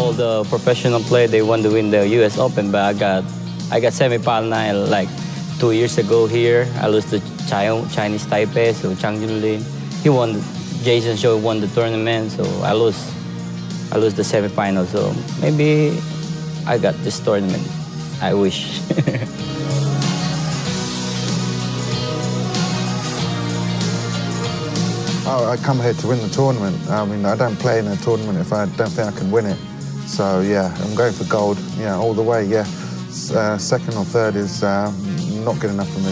all the professional play, they want to win the U.S. Open, but I got semi-final like 2 years ago here. I lost to Chinese Taipei, so Chang Junlin. He won. Jason Shaw won the tournament, so I lost the semi-final. So maybe I got this tournament. I wish. I come here to win the tournament. I mean, I don't play in a tournament if I don't think I can win it. So yeah, I'm going for gold. Yeah, all the way. Yeah, second or third is not good enough for me.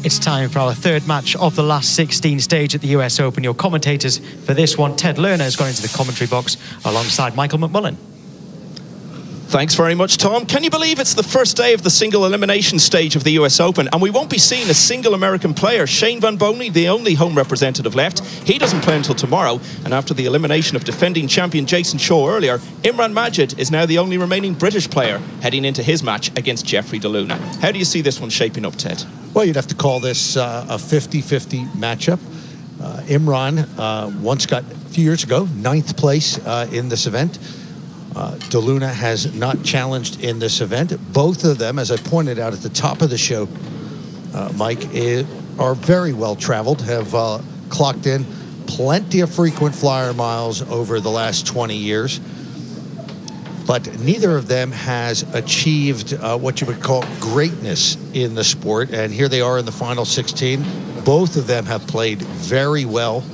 It's time for our third match of the last 16 stage at the US Open. Your commentators for this one, DeLuna, has gone into the commentary box alongside Michael McMullen. Thanks very much, Tom. Can you believe it's the first day of the single elimination stage of the US Open, and we won't be seeing a single American player? Shane Van Boening, the only home representative left, he doesn't play until tomorrow, and after the elimination of defending champion Jason Shaw earlier, Imran Majid is now the only remaining British player heading into his match against Jeffrey DeLuna. How do you see this one shaping up, Ted? Well, you'd have to call this a 50-50 matchup. Imran once got, a few years ago, 9th place in this event. DeLuna has not challenged in this event. Both of them, as I pointed out at the top of the show, Mike, are very well traveled, have clocked in plenty of frequent flyer miles over the last 20 years. But neither of them has achieved what you would call greatness in the sport. And here they are in the final 16. Both of them have played very well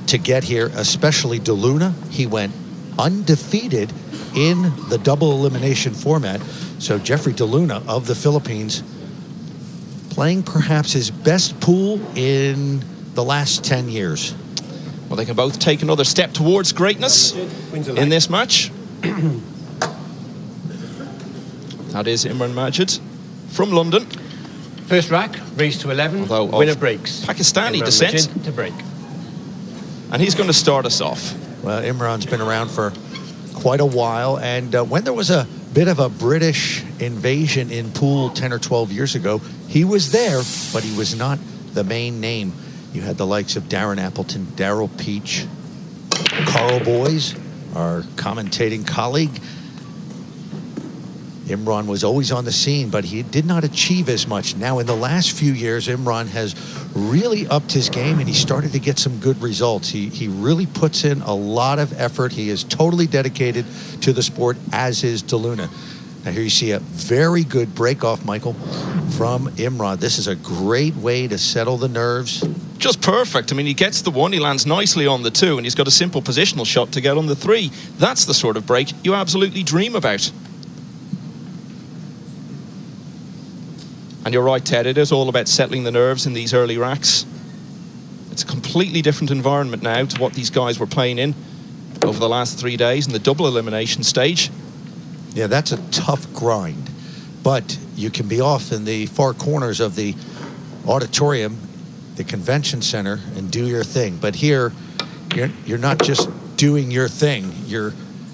to get here, especially DeLuna. He went undefeated in the double elimination format. So Jeffrey DeLuna of the Philippines playing perhaps his best pool in the last 10 years. Well, they can both take another step towards greatness in this match. That is Imran Majid from London. First rack, race to 11, although winner breaks. Pakistani Imran descent. Majid to break. And he's going to start us off. Well, Imran's been around for quite a while, and when there was a bit of a British invasion in pool 10 or 12 years ago, he was there, but he was not the main name. You had the likes of Darren Appleton, Darryl Peach, Carl Boys, our commentating colleague. Imran was always on the scene, but he did not achieve as much. Now, in the last few years, Imran has really upped his game, and he started to get some good results. He really puts in a lot of effort. He is totally dedicated to the sport, as is DeLuna. Now, here you see a very good break-off, Michael, from Imran. This is a great way to settle the nerves. Just perfect. I mean, he gets the one, he lands nicely on the two, and he's got a simple positional shot to get on the three. That's the sort of break you absolutely dream about. And you're right, Ted, it is all about settling the nerves in these early racks. It's a completely different environment now to what these guys were playing in over the last 3 days in the double elimination stage. Yeah, that's a tough grind. But you can be off in the far corners of the auditorium, the convention center, and do your thing. But here, you're not just doing your thing. You're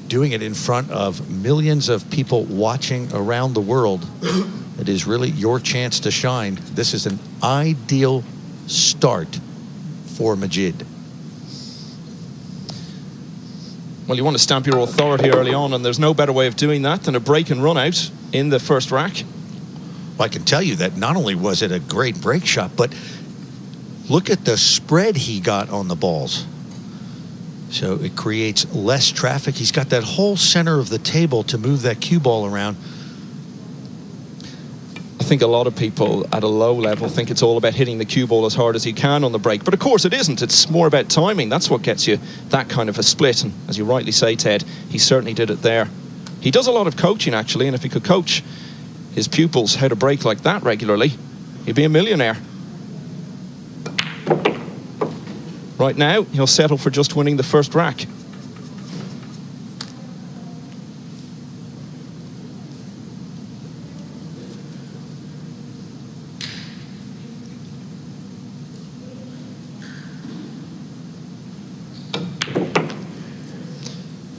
doing it in front of millions of people watching around the world. It is really your chance to shine. This is an ideal start for Majid. Well, you want to stamp your authority early on, and there's no better way of doing that than a break and run out in the first rack. Well, I can tell you that not only was it a great break shot, but look at the spread he got on the balls. So it creates less traffic. He's got that whole center of the table to move that cue ball around. I think a lot of people at a low level think it's all about hitting the cue ball as hard as you can on the break. But of course it isn't. It's more about timing. That's what gets you that kind of a split. And as you rightly say, Ted, he certainly did it there. He does a lot of coaching, actually. And if he could coach his pupils how to break like that regularly, he'd be a millionaire. Right now, he'll settle for just winning the first rack.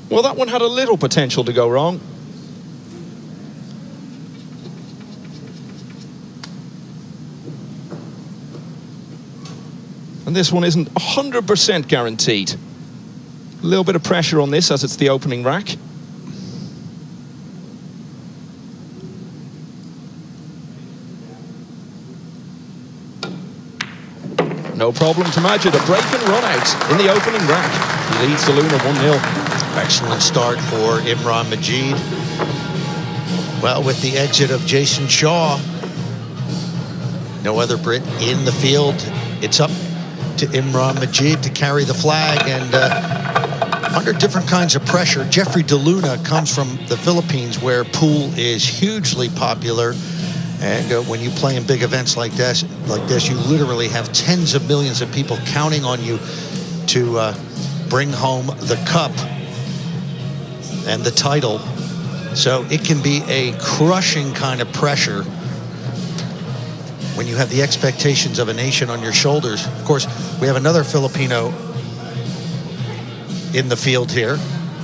Well, that one had a little potential to go wrong. And this one isn't 100% guaranteed. A little bit of pressure on this as it's the opening rack. No problem to Majid. A break and run out in the opening rack. He leads DeLuna 1-0. Excellent start for Imran Majid. Well, with the exit of Jason Shaw, no other Brit in the field. It's up to Imran Majid to carry the flag, and under different kinds of pressure. Jeffrey DeLuna comes from the Philippines, where pool is hugely popular. And when you play in big events like this, you literally have tens of millions of people counting on you to bring home the cup and the title. So it can be a crushing kind of pressure when you have the expectations of a nation on your shoulders. Of course, we have another Filipino in the field here,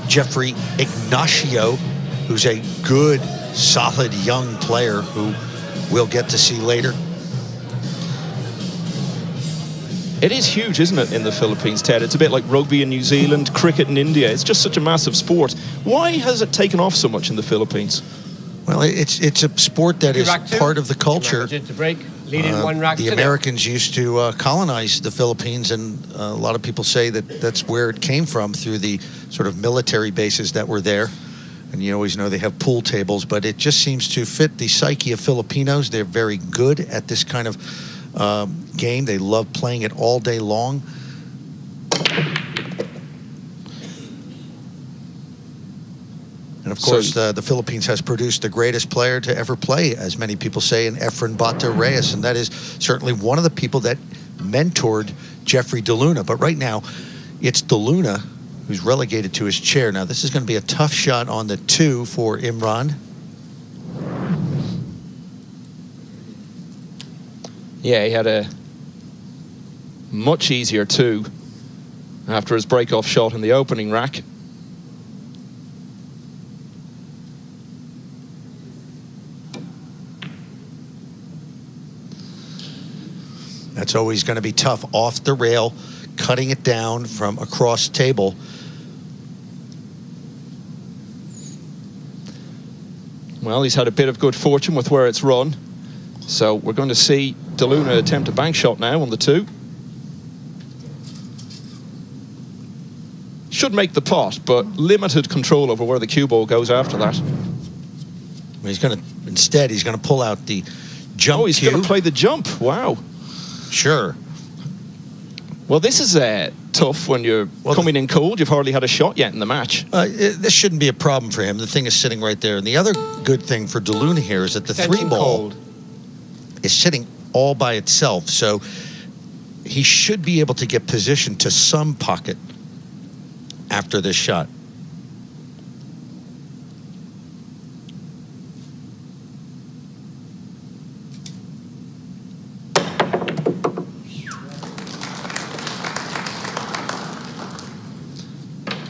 Jeffrey Ignacio, who's a good, solid young player who we'll get to see later. It is huge, isn't it, in the Philippines, Ted? It's a bit like rugby in New Zealand, cricket in India. It's just such a massive sport. Why has it taken off so much in the Philippines? Well, it's a sport that is part of the culture. The Americans used to colonize the Philippines, and a lot of people say that that's where it came from, through the sort of military bases that were there. And you always know they have pool tables, but it just seems to fit the psyche of Filipinos. They're very good at this kind of game. They love playing it all day long. And of course, the Philippines has produced the greatest player to ever play, as many people say, in Efren Bata Reyes. And that is certainly one of the people that mentored Jeffrey DeLuna. But right now, it's DeLuna who's relegated to his chair. Now, this is going to be a tough shot on the 2 for Imran. Yeah, he had a much easier 2 after his break-off shot in the opening rack. That's always going to be tough. Off the rail, cutting it down from across table. Well, he's had a bit of good fortune with where it's run. So we're going to see DeLuna attempt a bank shot now on the 2. Should make the pot, but limited control over where the cue ball goes after that. He's going to, instead, he's going to pull out the jump. Oh, he's going to play the jump. Wow. Sure. Well, this is tough when you're coming in cold. You've hardly had a shot yet in the match. This shouldn't be a problem for him. The thing is sitting right there. And the other good thing for DeLuna here is that the 3 ball is sitting all by itself. So he should be able to get positioned to some pocket after this shot.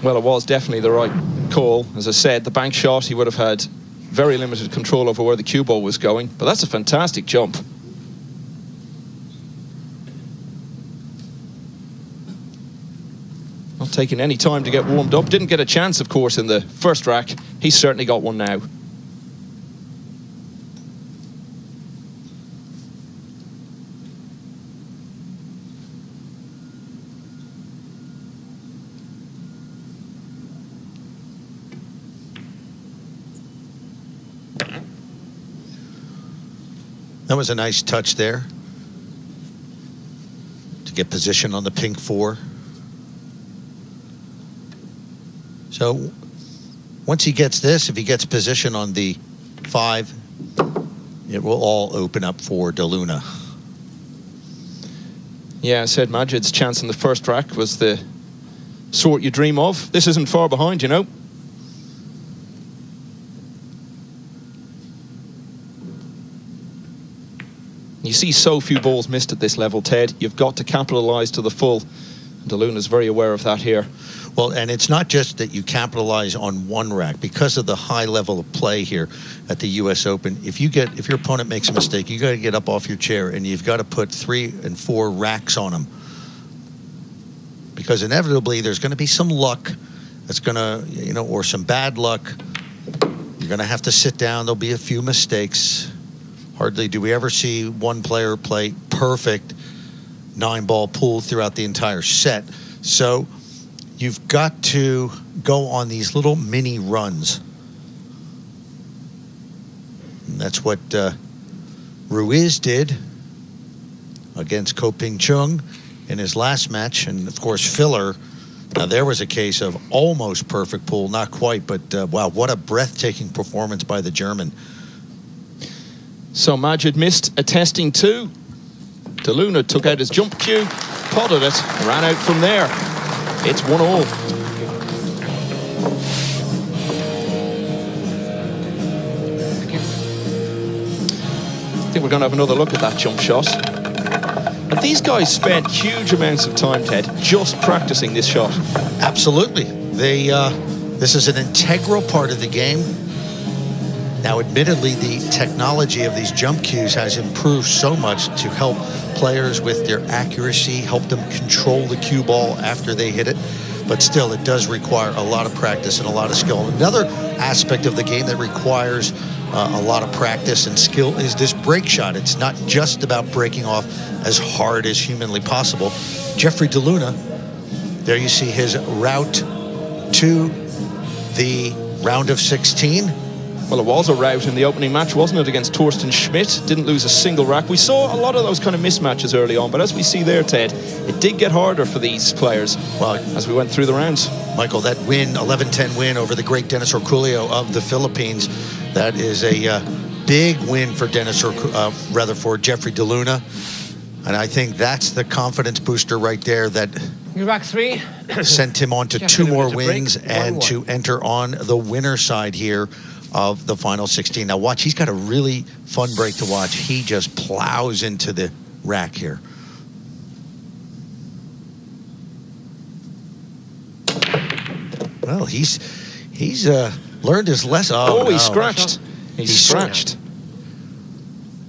Well, it was definitely the right call. As I said, the bank shot, he would have had very limited control over where the cue ball was going. But that's a fantastic jump. Not taking any time to get warmed up. Didn't get a chance, of course, in the first rack. He's certainly got one now. That was a nice touch there to get position on the pink 4. So once he gets this, if he gets position on the 5, it will all open up for DeLuna. Yeah, I said Majid's chance in the first rack was the sort you dream of. This isn't far behind, you know. You see so few balls missed at this level, Ted. You've got to capitalise to the full. DeLuna's very aware of that here. Well, and it's not just that you capitalize on one rack. Because of the high level of play here at the U.S. Open, if your opponent makes a mistake, you got to get up off your chair and you've got to put 3 and 4 racks on them. because inevitably there's going to be some luck that's going to, you know, or some bad luck. You're going to have to sit down. There'll be a few mistakes. Hardly do we ever see one player play perfect 9-ball pool throughout the entire set. So you've got to go on these little mini runs. And that's what Ruiz did against Ko Ping Chung in his last match. And of course, Filler, now there was a case of almost perfect pool, not quite, but wow, what a breathtaking performance by the German. So Majid missed a testing 2. DeLuna took out his jump cue, potted it, and ran out from there. It's 1-all. I think we're going to have another look at that jump shot. And these guys spent huge amounts of time, Ted, just practicing this shot. Absolutely. This is an integral part of the game. Now, admittedly, the technology of these jump cues has improved so much to help players with their accuracy, help them control the cue ball after they hit it. But still, it does require a lot of practice and a lot of skill. Another aspect of the game that requires a lot of practice and skill is this break shot. It's not just about breaking off as hard as humanly possible. Jeffrey DeLuna, there you see his route to the round of 16. Well, it was a rout in the opening match, wasn't it, against Torsten Schmidt? Didn't lose a single rack. We saw a lot of those kind of mismatches early on, but as we see there, Ted, it did get harder for these players as we went through the rounds. Michael, that win, 11-10 win over the great Dennis Orculio of the Philippines, that is a big win for for Jeffrey DeLuna. And I think that's the confidence booster right there that rack 3 sent him on to Jeffrey 2 more to wins break. and 1-1. to enter on the winner side here of the final 16. Now watch, he's got a really fun break to watch. He just plows into the rack here. Well, he's learned his lesson. Oh, no. he scratched. He He's scratched.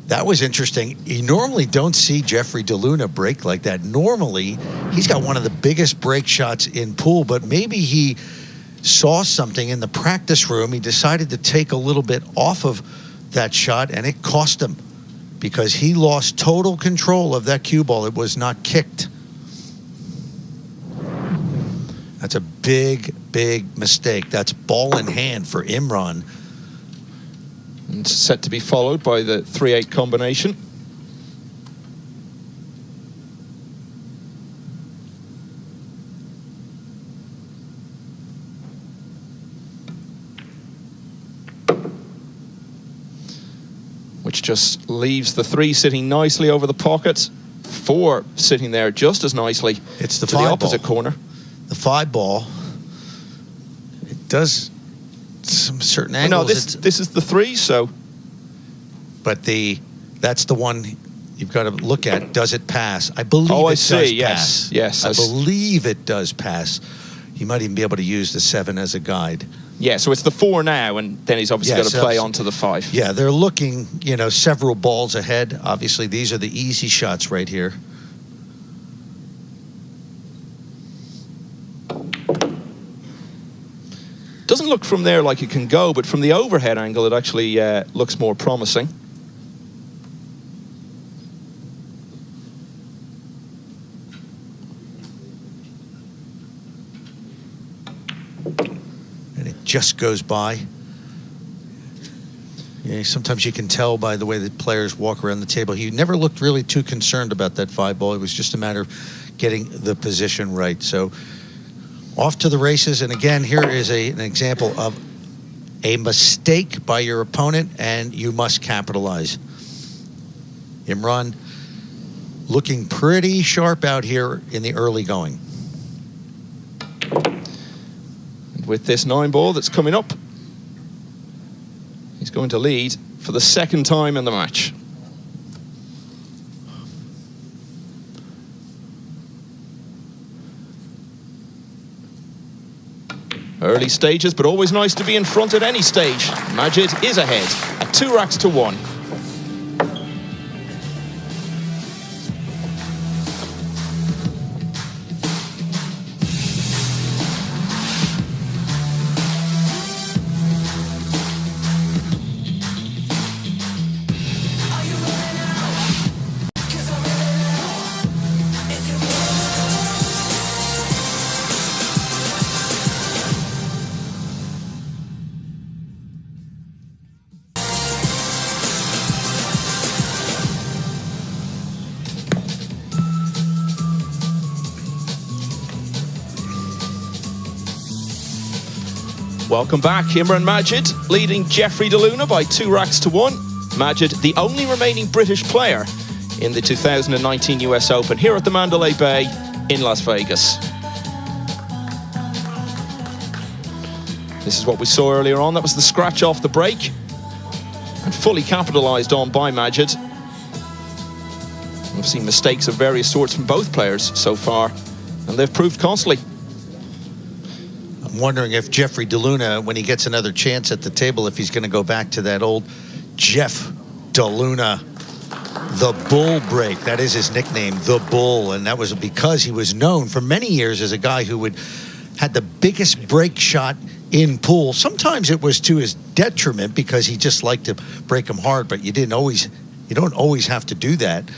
That was interesting. You normally don't see Jeffrey DeLuna break like that. Normally, he's got one of the biggest break shots in pool, but maybe he saw something in the practice room. He decided to take a little bit off of that shot, and it cost him because he lost total control of that cue ball. It was not kicked. That's a big, big mistake. That's ball in hand for Imran. And set to be followed by the 3-8 combination. Which just leaves the 3 sitting nicely over the pocket, 4 sitting there just as nicely It's the to the opposite corner. The 5 ball, it does some certain angles. No, this is the 3, so. But that's the one you've got to look at. Does it pass? I believe Oh, I it see. does Yes, pass. yes. I believe it does pass. You might even be able to use the 7 as a guide. Yeah, so it's the 4 now, and then he's obviously got to play onto the 5. Yeah, they're looking, several balls ahead. Obviously, these are the easy shots right here. Doesn't look from there like it can go, but from the overhead angle, it actually looks more promising. And it just goes by. Yeah, sometimes you can tell by the way the players walk around the table. He never looked really too concerned about that 5 ball. It was just a matter of getting the position right. So off to the races. And again, here is an example of a mistake by your opponent, and you must capitalize. Imran looking pretty sharp out here in the early going. With this 9 ball that's coming up, he's going to lead for the 2nd time in the match. Early stages, but always nice to be in front at any stage. Majid is ahead at 2 racks to 1. Welcome back. Imran Majid leading Jeffrey DeLuna by 2 racks to 1. Majid, the only remaining British player in the 2019 US Open here at the Mandalay Bay in Las Vegas. This is what we saw earlier on. That was the scratch off the break and fully capitalized on by Majid. We've seen mistakes of various sorts from both players so far, and they've proved costly. I'm wondering if Jeffrey DeLuna, when he gets another chance at the table, if he's going to go back to that old Jeff DeLuna, the Bull break. That is his nickname, the Bull, and that was because he was known for many years as a guy who had the biggest break shot in pool. Sometimes it was to his detriment because he just liked to break them hard, but you don't always have to do that.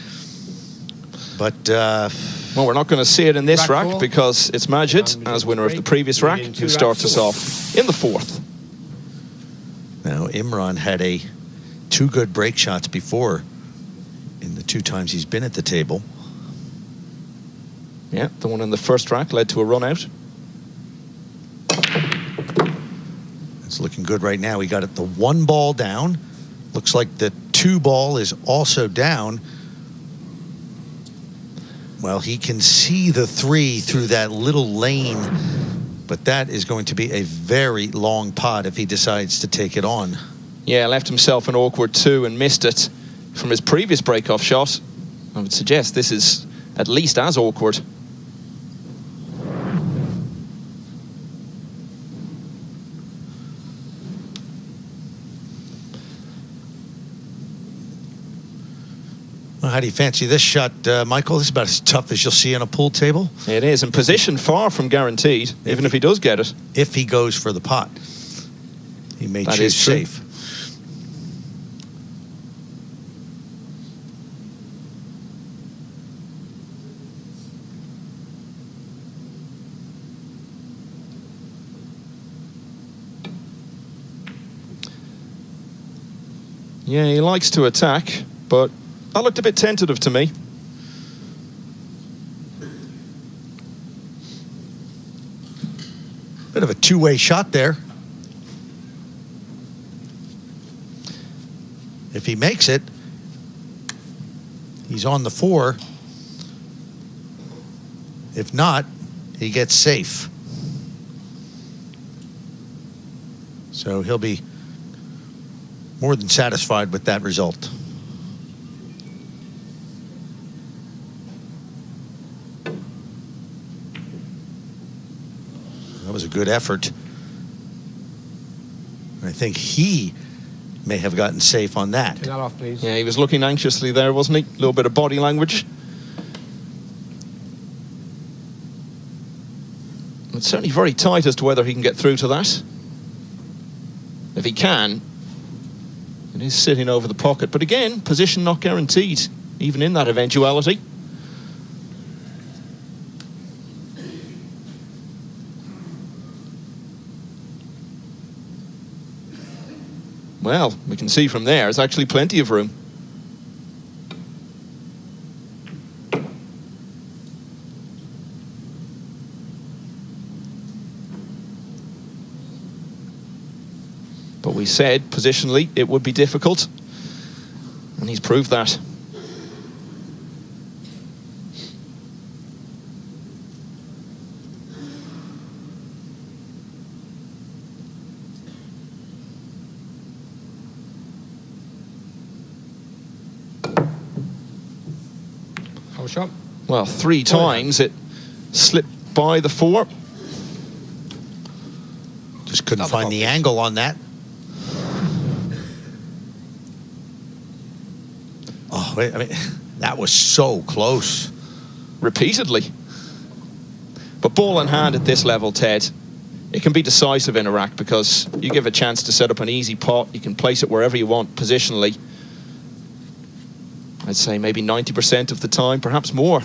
But well, we're not going to see it in this Rack rack because it's Majid, as winner of the previous rack, who starts us off in the 4th. Now, Imran had 2 good break shots before in the 2 times he's been at the table. Yeah, the one in the first rack led to a run out. It's looking good right now. He got it the 1 ball down. Looks like the 2 ball is also down. Well, he can see the 3 through that little lane, but that is going to be a very long pot if he decides to take it on. Yeah, left himself an awkward 2 and missed it from his previous break-off shot. I would suggest this is at least as awkward. Well, how do you fancy this shot, Michael? This is about as tough as you'll see on a pool table. It is, and position far from guaranteed, even if he does get it. If he goes for the pot, he may That choose is true. safe. Yeah, he likes to attack, but that looked a bit tentative to me. Bit of a 2-way shot there. If he makes it, he's on the 4. If not, he gets safe. So he'll be more than satisfied with that result. That was a good effort. I think he may have gotten safe on that. Turn that off, please. Yeah, he was looking anxiously there, wasn't he? A little bit of body language. It's certainly very tight as to whether he can get through to that. If he can, it is sitting over the pocket. But again, position not guaranteed, even in that eventuality. Well, we can see from there, there's actually plenty of room. But we said, positionally, it would be difficult. And he's proved that. Whole shot. Well, 3 times it slipped by the 4. Just couldn't Not the find the focus. angle on that. Oh, wait, I mean, that was so close. Repeatedly. But ball in hand at this level, Ted, it can be decisive in a rack because you give a chance to set up an easy pot. You can place it wherever you want positionally. I'd say maybe 90% of the time, perhaps more.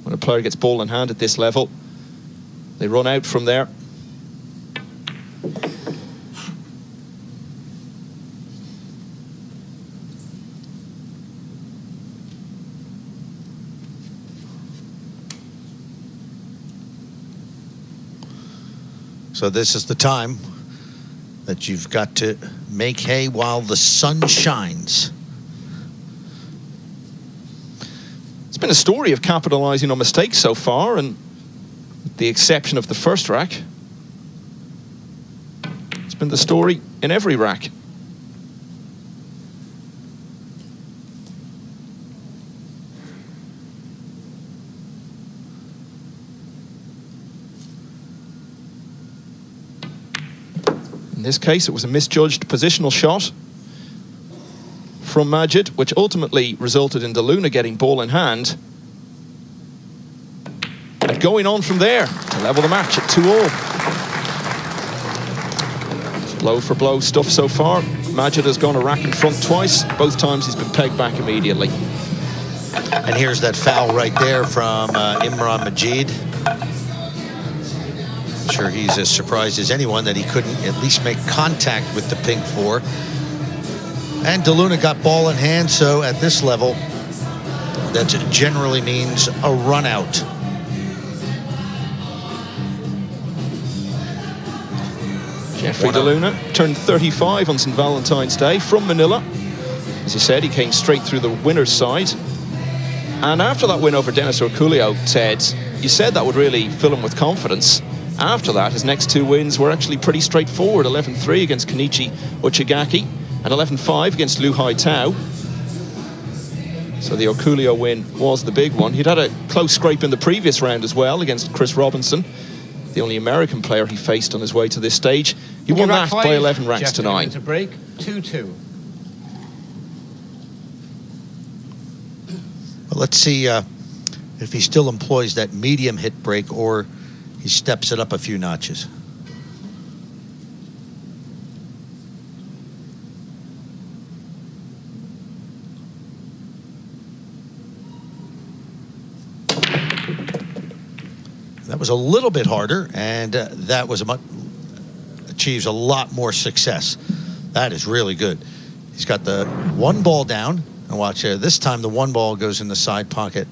When a player gets ball in hand at this level, they run out from there. So this is the time that you've got to make hay while the sun shines. It's been a story of capitalizing on mistakes so far, and with the exception of the first rack, it's been the story in every rack. In this case, it was a misjudged positional shot from Majid, which ultimately resulted in DeLuna getting ball in hand. And going on from there to level the match at 2-all. Blow for blow stuff so far. Majid has gone a rack in front twice. Both times he's been pegged back immediately. And here's that foul right there from Imran Majid. I'm sure he's as surprised as anyone that he couldn't at least make contact with the pink four. And DeLuna got ball in hand, so at this level, that generally means a run out. Jeffrey DeLuna turned 35 on St. Valentine's Day from Manila. As he said, he came straight through the winner's side. And after that win over Dennis Orculio, Ted, you said that would really fill him with confidence. After that, his next two wins were actually pretty straightforward. 11-3 against Kenichi Uchigaki and 11-5 against Lu Hai Tao. So the Orculio win was the big one. He'd had a close scrape in the previous round as well against Chris Robinson, the only American player he faced on his way to this stage. He won that by 11 racks to 9. To break 2-2. Well, let's see if he still employs that medium hit break or he steps it up a few notches. That was a little bit harder, and that was achieves a lot more success. That is really good. He's got the one ball down, and watch there. This time the one ball goes in the side pocket.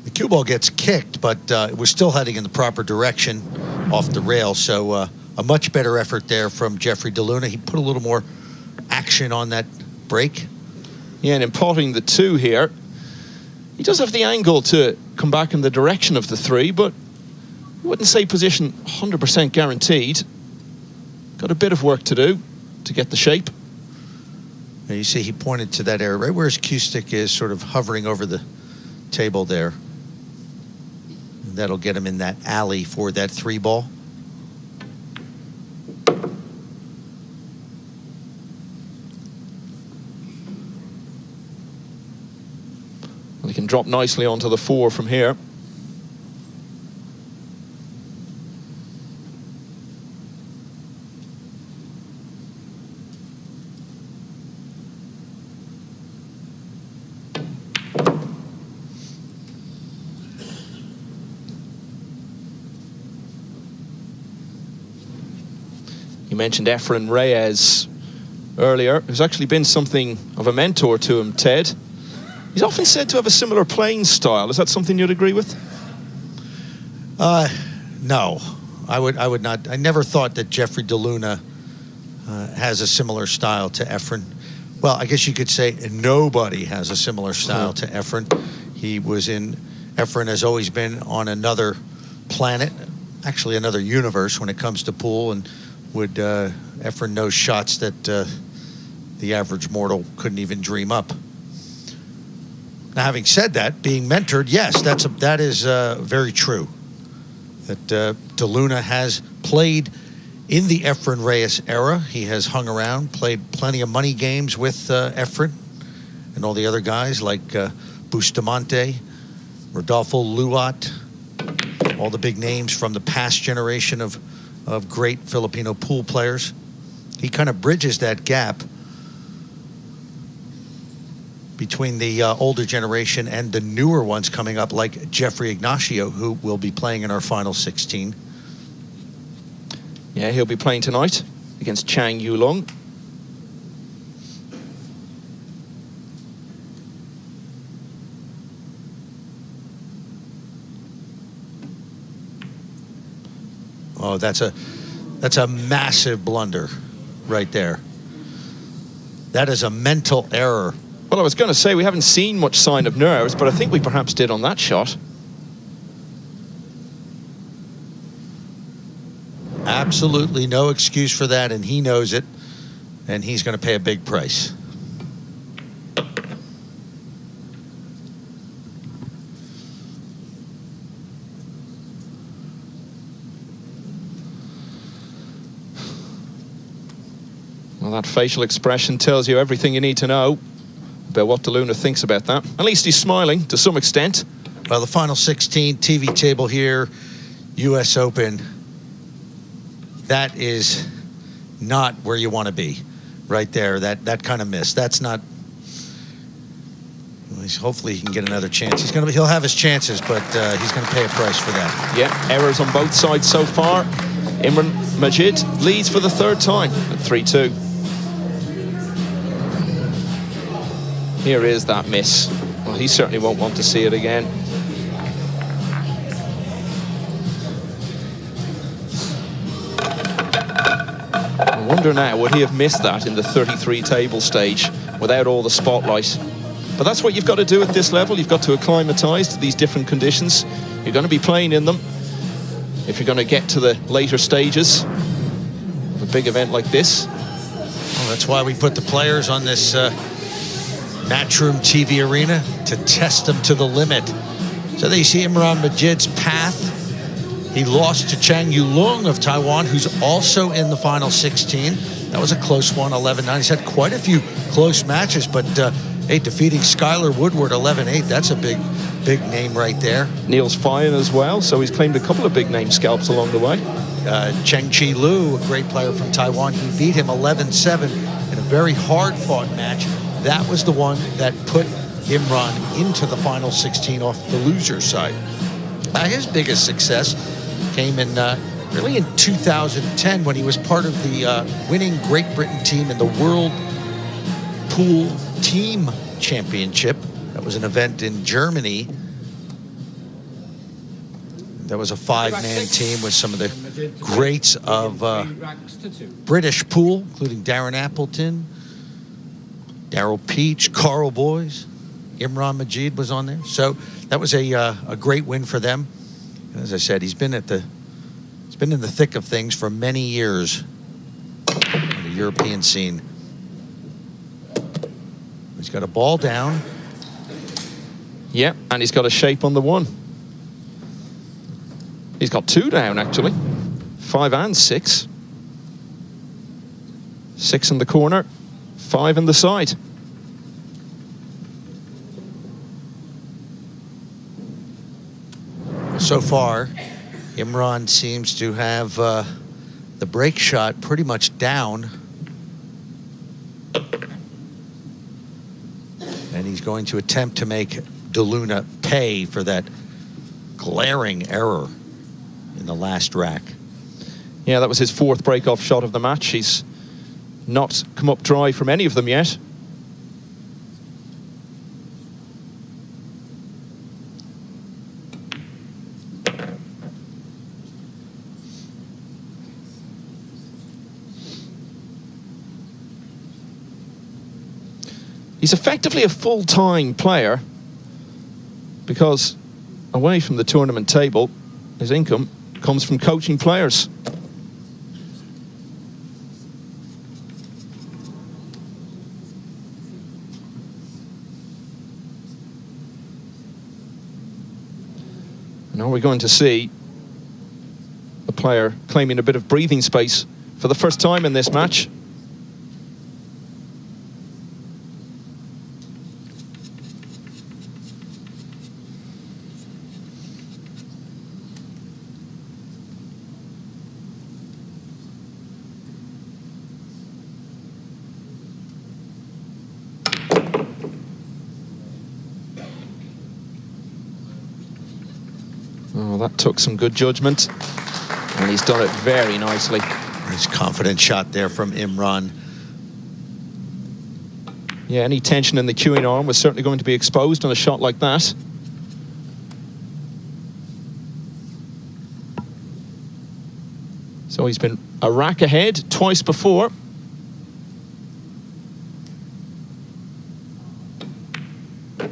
The cue ball gets kicked, but it was still heading in the proper direction off the rail, so a much better effort there from Jeffrey DeLuna. He put a little more action on that break. Yeah, and in potting the 2 here, he does have the angle to come back in the direction of the 3, but I wouldn't say position 100% guaranteed. Got a bit of work to do to get the shape. Now you see he pointed to that area right where his cue stick is, sort of hovering over the table there. And that'll get him in that alley for that 3 ball. He can drop nicely onto the 4 from here. You mentioned Efren Reyes earlier, who's actually been something of a mentor to him, Ted. He's often said to have a similar playing style. Is that something you'd agree with? No, I would not. I never thought that Jeffrey DeLuna has a similar style to Efren. Well, I guess you could say nobody has a similar style to Efren. Efren has always been on another planet, actually another universe when it comes to pool, and Efren knows shots that the average mortal couldn't even dream up. Now, having said that, being mentored, yes, that is very true. That DeLuna has played in the Efren Reyes era. He has hung around, played plenty of money games with Efren and all the other guys like Bustamante, Rodolfo Luat, all the big names from the past generation of great Filipino pool players. He kind of bridges that gap between the older generation and the newer ones coming up, like Jeffrey Ignacio, who will be playing in our final 16. Yeah, he'll be playing tonight against Chang Yulong. Oh, that's a massive blunder right there. That is a mental error. Well, I was going to say, we haven't seen much sign of nerves, but I think we perhaps did on that shot. Absolutely no excuse for that, and he knows it, and he's going to pay a big price. Well, that facial expression tells you everything you need to know about what DeLuna thinks about that. At least he's smiling to some extent. Well, the final 16, TV table here, U.S. Open. That is not where you want to be, right there. That kind of miss. That's not. Well, hopefully he can get another chance. He'll have his chances, but he's going to pay a price for that. Yeah, errors on both sides so far. Imran Majid leads for the third time at 3-2. Here is that miss. Well, he certainly won't want to see it again. I wonder now, would he have missed that in the 33 table stage without all the spotlight? But that's what you've got to do at this level. You've got to acclimatise to these different conditions. You're going to be playing in them if you're going to get to the later stages of a big event like this. Well, that's why we put the players on this Matchroom TV arena, to test them to the limit. So there you see Imran Majid's path. He lost to Chang Yulong of Taiwan, who's also in the final 16. That was a close one, 11-9. He's had quite a few close matches, but hey, defeating Skylar Woodward 11-8, that's a big name right there. Neil's fine as well, so he's claimed a couple of big name scalps along the way. Cheng Chi Lu, a great player from Taiwan, he beat him 11-7 in a very hard-fought match. That was the one that put Imran into the final 16 off the loser side. His biggest success came in really in 2010 when he was part of the winning Great Britain team in the World Pool Team Championship. That was an event in Germany. That was a five-man team with some of the greats of British pool, including Darren Appleton, Darryl Peach, Carl Boys, Imran Majid was on there. So that was a great win for them. And as I said, he's been in the thick of things for many years on the European scene. He's got a ball down. Yeah, and he's got a shape on the one. He's got two down, actually. 5 and 6. 6 in the corner, 5 in the side. So far, Imran seems to have the break shot pretty much down. And he's going to attempt to make DeLuna pay for that glaring error in the last rack. Yeah, that was his 4th break-off shot of the match. He's not come up dry from any of them yet. He's effectively a full-time player because away from the tournament table, his income comes from coaching players. Now we're going to see a player claiming a bit of breathing space for the first time in this match. Oh, that took some good judgment, and he's done it very nicely. Nice confident shot there from Imran. Yeah, any tension in the queuing arm was certainly going to be exposed on a shot like that. So he's been a rack ahead twice before.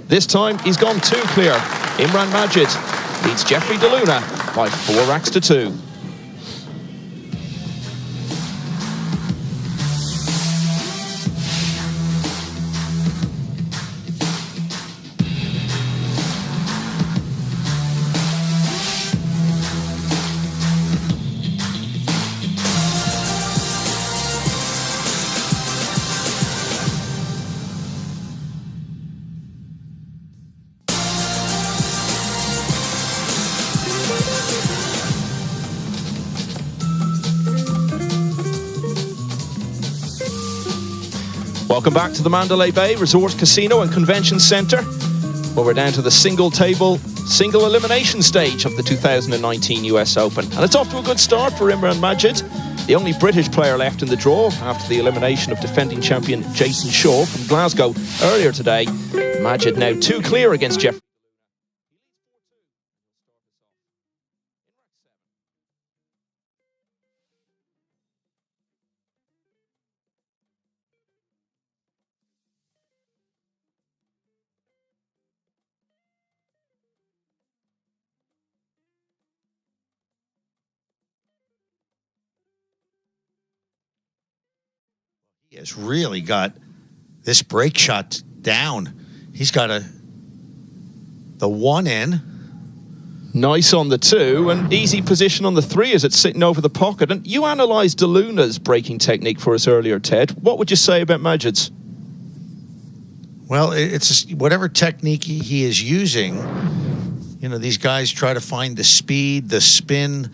This time he's gone 2 clear. Imran Majid leads Jeffrey DeLuna by 4 racks to 2. Welcome back to the Mandalay Bay Resort Casino and Convention Centre, where we're down to the single table, single elimination stage of the 2019 US Open. And it's off to a good start for Imran Majid, the only British player left in the draw after the elimination of defending champion Jason Shaw from Glasgow earlier today. Majid now 2 clear against Jeffrey. He has really got this break shot down. He's got the 1 in. Nice on the 2 and easy position on the 3 as it's sitting over the pocket. And you analysed DeLuna's breaking technique for us earlier, Ted. What would you say about Majid's? Well, it's whatever technique he is using. You know, these guys try to find the speed, the spin.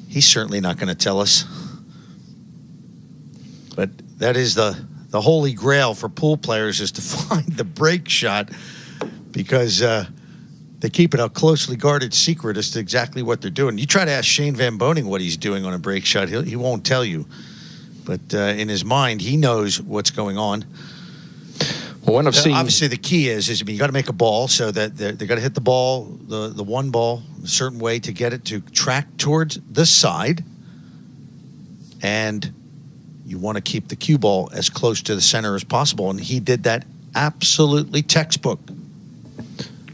He's certainly not going to tell us. But that is the holy grail for pool players, is to find the break shot, because they keep it a closely guarded secret as to exactly what they're doing. You try to ask Shane Van Boening what he's doing on a break shot, he won't tell you. But in his mind, he knows what's going on. Well, when I've seen... Obviously, the key is I mean, you got to make a ball, so that they got to hit the ball, the 1 ball, a certain way to get it to track towards the side. And you want to keep the cue ball as close to the center as possible, and he did that absolutely textbook.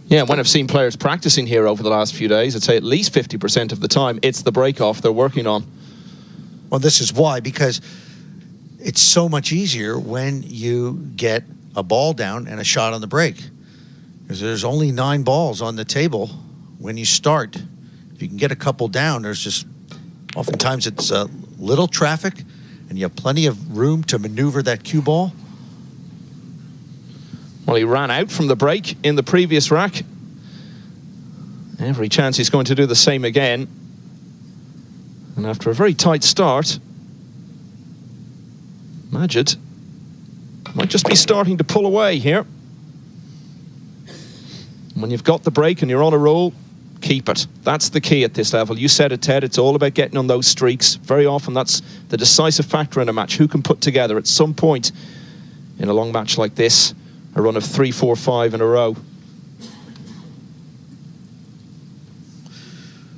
Yeah, when I've seen players practicing here over the last few days, I'd say at least 50% of the time it's the break-off they're working on. Well, this is why, because it's so much easier when you get a ball down and a shot on the break. Because there's only 9 balls on the table when you start. If you can get a couple down, there's just, oftentimes it's little traffic, and you have plenty of room to maneuver that cue ball. Well, he ran out from the break in the previous rack. Every chance he's going to do the same again. And after a very tight start, Majid might just be starting to pull away here. When you've got the break and you're on a roll, keep it. That's the key at this level. You said it, Ted. It's all about getting on those streaks. Very often that's the decisive factor in a match. Who can put together at some point in a long match like this a run of 3, 4, 5 in a row.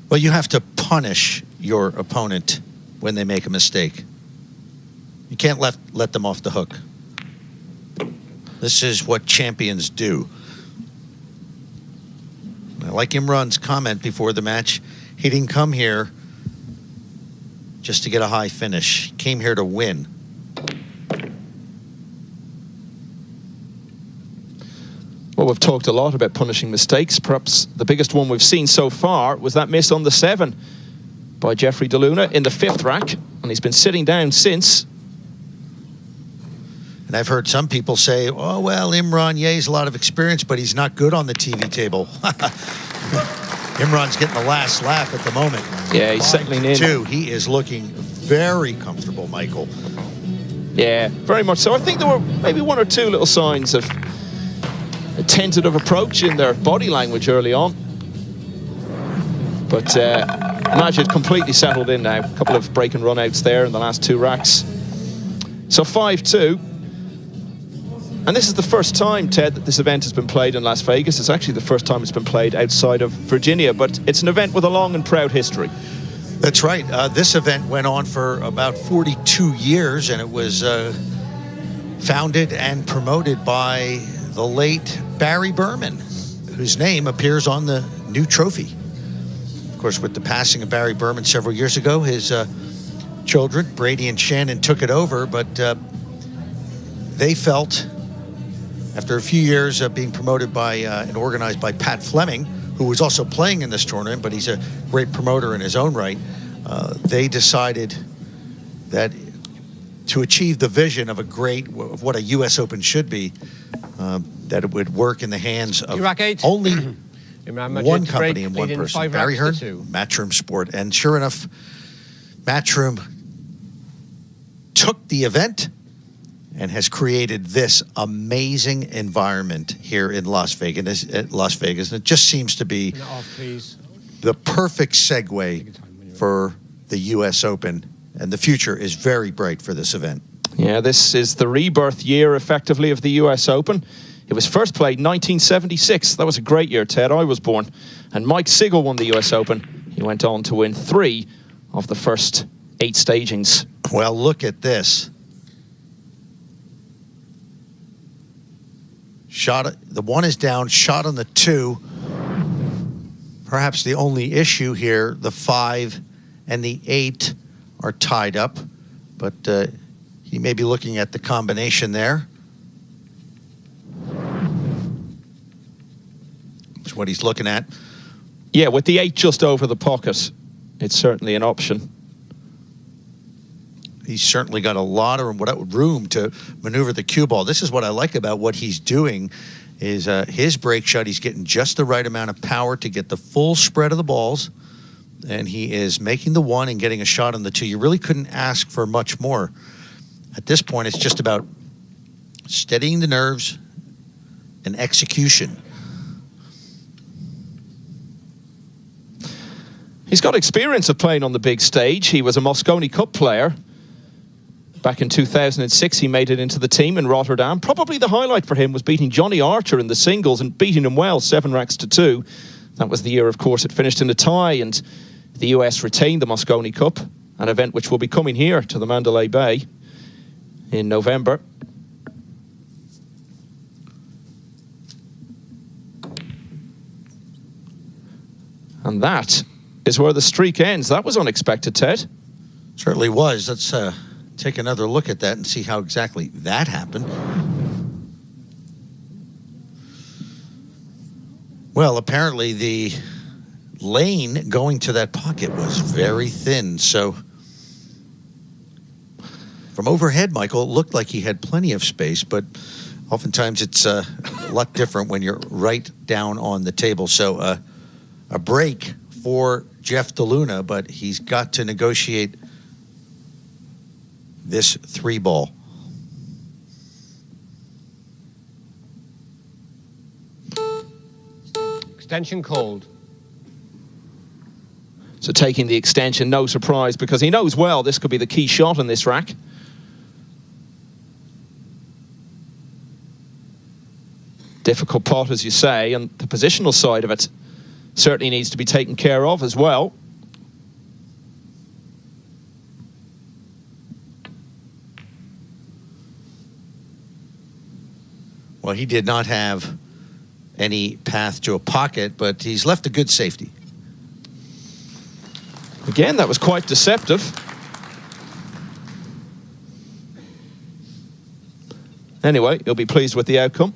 Well, you have to punish your opponent when they make a mistake. You can't let them off the hook. This is what champions do. I like Imran's comment before the match. He didn't come here just to get a high finish. He came here to win. Well, we've talked a lot about punishing mistakes. Perhaps the biggest one we've seen so far was that miss on the 7 by Jeffrey DeLuna in the 5th rack, and he's been sitting down since. And I've heard some people say, oh, well, Imran, yeah, he's a lot of experience, but he's not good on the TV table. Imran's getting the last laugh at the moment. Yeah, he's settling in. He is looking very comfortable, Michael. Yeah, very much so. I think there were maybe 1 or 2 little signs of a tentative approach in their body language early on. But Majid completely settled in now. A couple of break and run outs there in the last 2 racks. So 5-2. And this is the first time, Ted, that this event has been played in Las Vegas. It's actually the first time it's been played outside of Virginia, but it's an event with a long and proud history. That's right. This event went on for about 42 years, and it was founded and promoted by the late Barry Berman, whose name appears on the new trophy. Of course, with the passing of Barry Berman several years ago, his children, Brady and Shannon, took it over, but they felt, after a few years of being promoted by and organized by Pat Fleming, who was also playing in this tournament, but he's a great promoter in his own right, they decided that to achieve the vision of of what a U.S. Open should be, that it would work in the hands of only Imran Majid one to company break, and one leading person. 5 Barry Hearn, racks to 2. Matchroom Sport. And sure enough, Matchroom took the event and has created this amazing environment here in Las Vegas. And it just seems to be the perfect segue for the U.S. Open, and the future is very bright for this event. Yeah, this is the rebirth year, effectively, of the U.S. Open. It was first played in 1976. That was a great year, Ted. I was born. And Mike Sigel won the U.S. Open. He went on to win 3 of the first 8 stagings. Well, look at this. Shot, the 1 is down, shot on the 2. Perhaps the only issue here, the 5 and the 8 are tied up, but he may be looking at the combination there. That's what he's looking at. Yeah, with the 8 just over the pocket, it's certainly an option. He's certainly got a lot of room to maneuver the cue ball. This is what I like about what he's doing, is his break shot. He's getting just the right amount of power to get the full spread of the balls, and he is making the 1 and getting a shot on the 2. You really couldn't ask for much more. At this point, it's just about steadying the nerves and execution. He's got experience of playing on the big stage. He was a Mosconi Cup player. Back in 2006, he made it into the team in Rotterdam. Probably the highlight for him was beating Johnny Archer in the singles and beating him well, 7 racks to 2. That was the year, of course, it finished in a tie, and the US retained the Mosconi Cup, an event which will be coming here to the Mandalay Bay in November. And that is where the streak ends. That was unexpected, Ted. Certainly was. Let's take another look at that and see how exactly that happened. Well, apparently the lane going to that pocket was very thin, so from overhead, Michael, it looked like he had plenty of space, but oftentimes it's a lot different when you're right down on the table. So a break for Jeff DeLuna, but he's got to negotiate this 3-ball. Extension called. So taking the extension, no surprise, because he knows well this could be the key shot in this rack. Difficult pot, as you say, and the positional side of it certainly needs to be taken care of as well. Well, he did not have any path to a pocket, but he's left a good safety. Again, that was quite deceptive. Anyway, you'll be pleased with the outcome.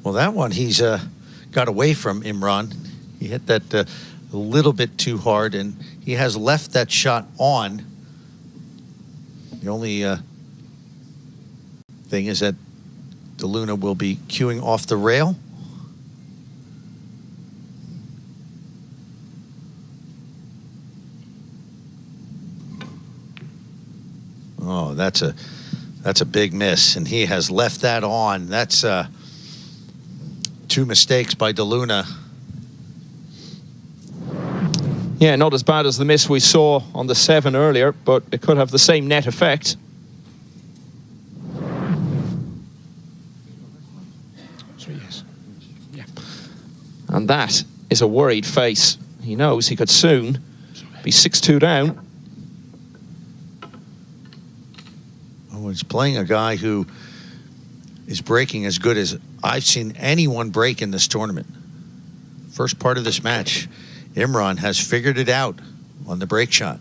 Well, that one he's got away from Imran. He hit that a little bit too hard, and he has left that shot on. The only thing is that DeLuna will be cueing off the rail. Oh, that's a big miss, and he has left that on. That's 2 mistakes by DeLuna. Yeah, not as bad as the miss we saw on the 7 earlier, but it could have the same net effect. Yes. Yeah. And that is a worried face. He knows he could soon be 6-2 down. Oh, he's playing a guy who is breaking as good as I've seen anyone break in this tournament. First part of this match, Imran has figured it out on the break shot.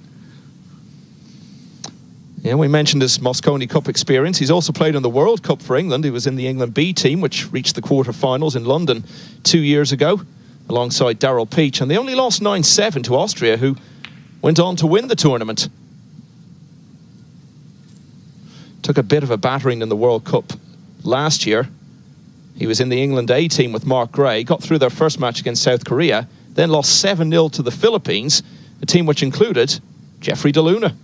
Yeah, we mentioned his Mosconi Cup experience. He's also played in the World Cup for England. He was in the England B team, which reached the quarterfinals in London 2 years ago, alongside Darryl Peach. And they only lost 9-7 to Austria, who went on to win the tournament. Took a bit of a battering in the World Cup last year. He was in the England A team with Mark Gray, got through their first match against South Korea, then lost 7-0 to the Philippines, a team which included Jeffrey DeLuna.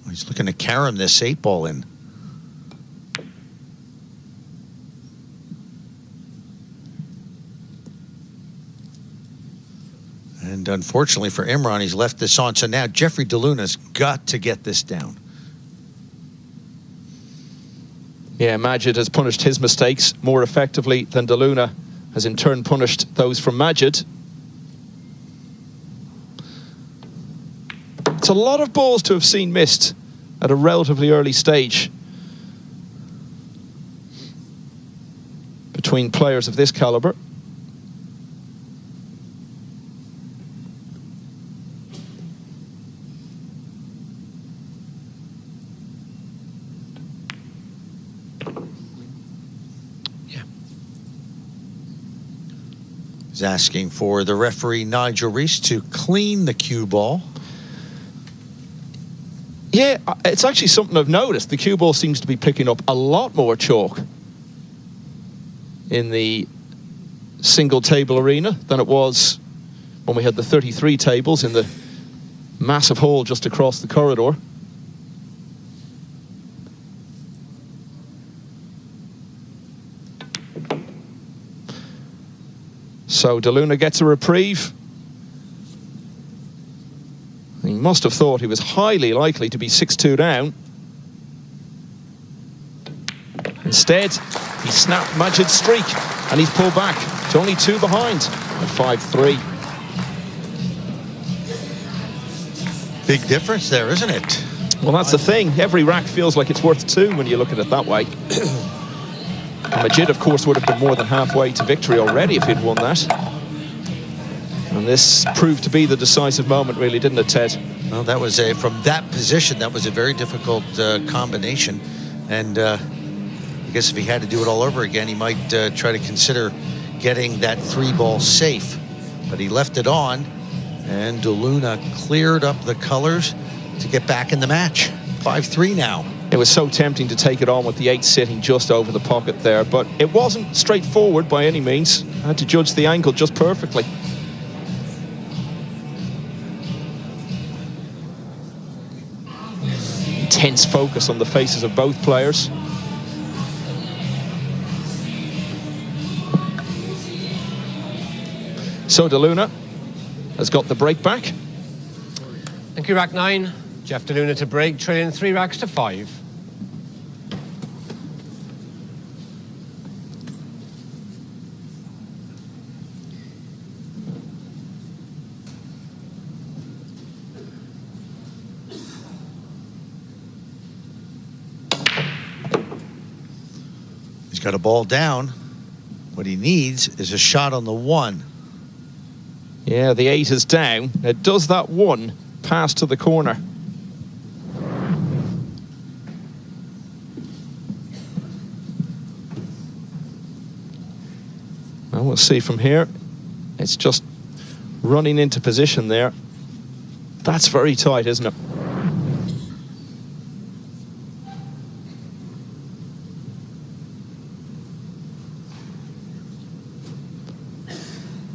He's looking to carom this 8-ball in. And unfortunately for Imran, he's left this on. So now Jeffrey DeLuna's got to get this down. Yeah, Majid has punished his mistakes more effectively than DeLuna has in turn punished those from Majid. It's a lot of balls to have seen missed at a relatively early stage between players of this caliber. He's asking for the referee Nigel Reese to clean the cue ball. Yeah, it's actually something I've noticed. The cue ball seems to be picking up a lot more chalk in the single table arena than it was when we had the 33 tables in the massive hall just across the corridor. So DeLuna gets a reprieve. He must have thought he was highly likely to be 6-2 down. Instead, he snapped Majid's streak and he's pulled back to only 2 behind at 5-3. Big difference there, isn't it? Well, that's the thing. Every rack feels like it's worth 2 when you look at it that way. Majid, of course, would have been more than halfway to victory already if he'd won that. And this proved to be the decisive moment, really, didn't it, Ted? Well, that was from that position, that was a very difficult combination. And I guess if he had to do it all over again, he might try to consider getting that 3-ball safe. But he left it on, and DeLuna cleared up the colors to get back in the match. 5-3 now. It was so tempting to take it on with the 8 sitting just over the pocket there, but it wasn't straightforward by any means. I had to judge the angle just perfectly. Intense focus on the faces of both players. So DeLuna has got the break back. Thank you, rack 9. Jeff DeLuna to break, trailing 3 racks to 5. He's got a ball down. What he needs is a shot on the 1. Yeah, the 8 is down. It does that 1 pass to the corner. Well, we'll see from here. It's just running into position there. That's very tight, isn't it?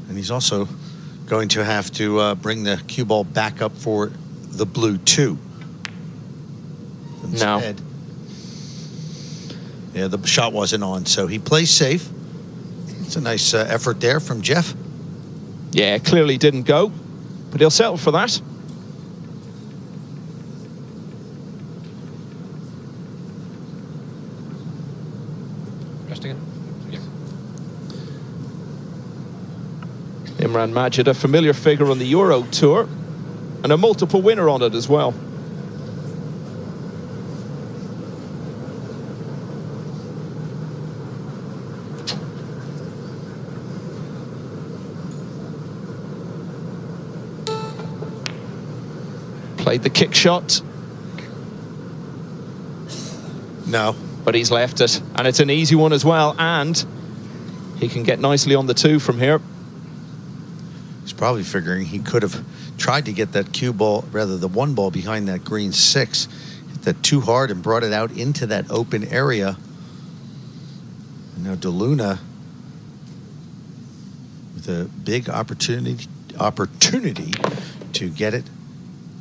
And he's also going to have to bring the cue ball back up for the blue 2. No. head. Yeah, the shot wasn't on, so he plays safe. It's a nice effort there from Jeff. Yeah, clearly didn't go, but he'll settle for that. Resting it? Yes. Imran Majid, a familiar figure on the Euro Tour, and a multiple winner on it as well. Played the kick shot. No. But he's left it, and it's an easy one as well, and he can get nicely on the 2 from here. He's probably figuring he could have tried to get that cue ball, rather the 1 ball behind that green 6, hit that too hard and brought it out into that open area. And now DeLuna with a big opportunity to get it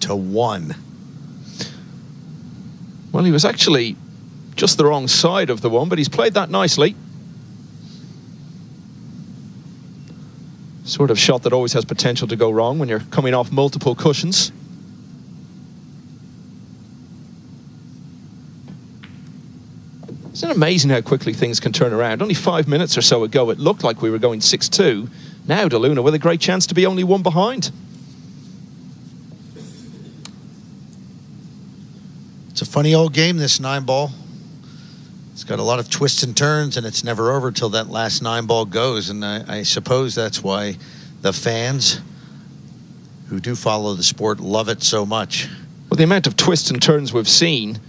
to 1. Well, he was actually just the wrong side of the 1, but he's played that nicely. Sort of shot that always has potential to go wrong when you're coming off multiple cushions. Isn't it amazing how quickly things can turn around? Only 5 minutes or so ago, it looked like we were going 6-2. Now DeLuna with a great chance to be only 1 behind. It's a funny old game, this 9-ball. It's got a lot of twists and turns, and it's never over till that last 9-ball goes. And I suppose that's why the fans who do follow the sport love it so much. Well, the amount of twists and turns we've seen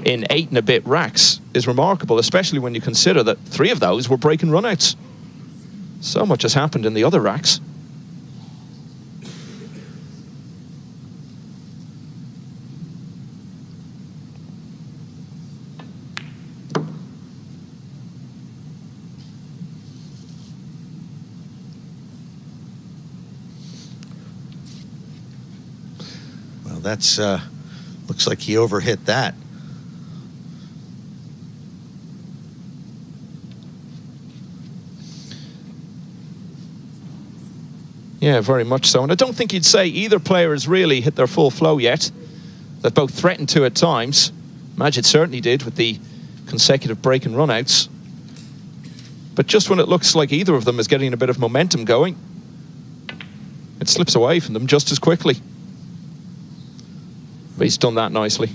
in 8 and a bit racks is remarkable, especially when you consider that 3 of those were break and runouts. So much has happened in the other racks. That's looks like he overhit that. Yeah, very much so. And I don't think you'd say either player has really hit their full flow yet. They've both threatened to at times. Majid certainly did with the consecutive break and runouts. But just when it looks like either of them is getting a bit of momentum going, it slips away from them just as quickly. But he's done that nicely.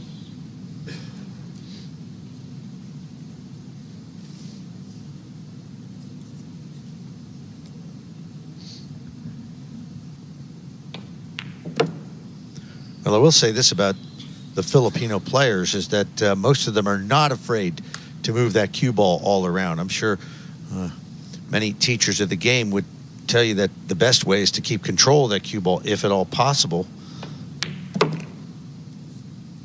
Well, I will say this about the Filipino players is that most of them are not afraid to move that cue ball all around. I'm sure many teachers of the game would tell you that the best way is to keep control of that cue ball, if at all possible.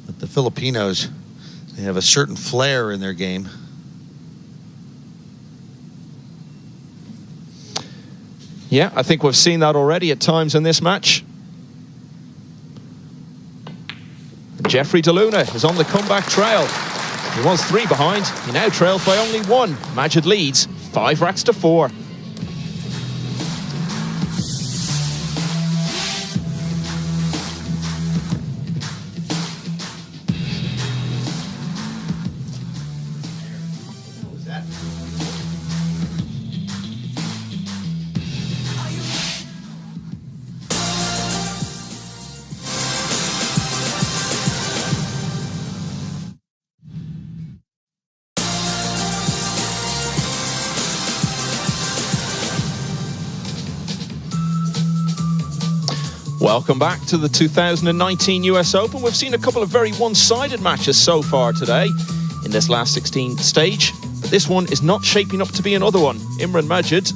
But the Filipinos, they have a certain flair in their game. Yeah, I think we've seen that already at times in this match. Jeffrey DeLuna is on the comeback trail. He was 3 behind. He now trails by only 1. Majid leads 5 racks to 4. Welcome back to the 2019 US Open. We've seen a couple of very one-sided matches so far today in this last 16 stage, but this one is not shaping up to be another one. Imran Majid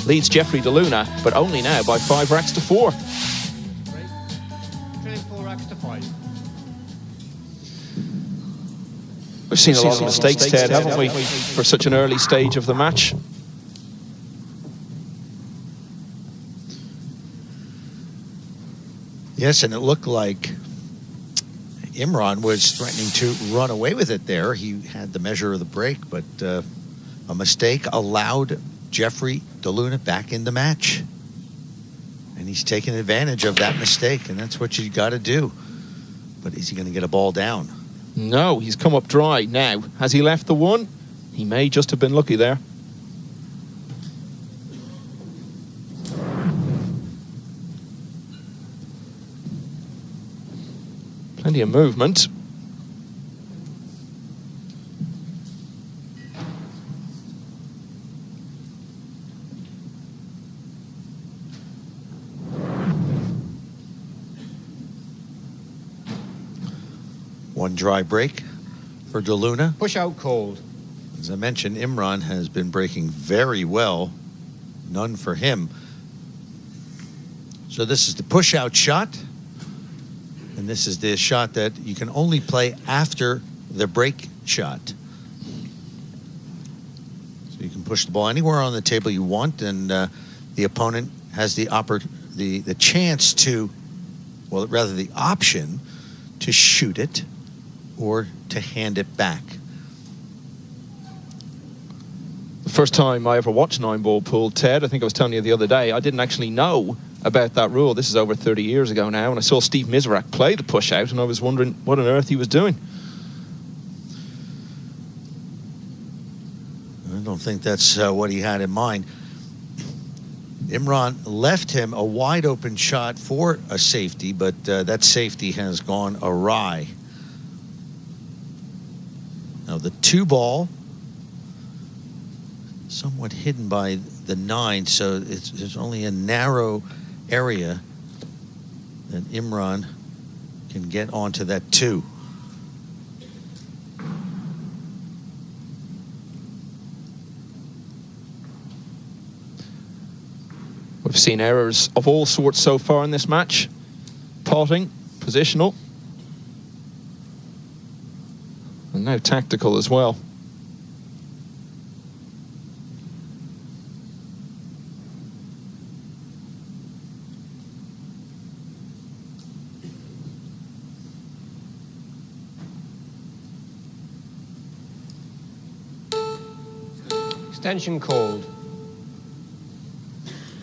leads Jeffrey DeLuna, but only now by 5 racks to 4. Trailing 4 racks to 5. We've seen a lot of mistakes, Ted, haven't we, for such an early stage of the match? Yes, and it looked like Imran was threatening to run away with it there. He had the measure of the break, but a mistake allowed Jeffrey DeLuna back in the match. And he's taken advantage of that mistake, and that's what you got to do. But is he going to get a ball down? No, he's come up dry now. Has he left the one? He may just have been lucky there. Plenty of movement. One dry break for DeLuna. Push out called. As I mentioned, Imran has been breaking very well. None for him. So this is the push-out shot. And this is the shot that you can only play after the break shot. So you can push the ball anywhere on the table you want, and the opponent has the chance to, well, rather the option to shoot it or to hand it back. The first time I ever watched 9-ball pool, Ted, I think I was telling you the other day, I didn't actually know about that rule. This is over 30 years ago now, and I saw Steve Mizrak play the push out, and I was wondering what on earth he was doing. I don't think that's what he had in mind. Imran left him a wide open shot for a safety, but that safety has gone awry. Now the 2-ball, somewhat hidden by the 9, so there's only a narrow area that Imran can get onto that 2. We've seen errors of all sorts so far in this match. Potting, positional, and now tactical as well. Extension called.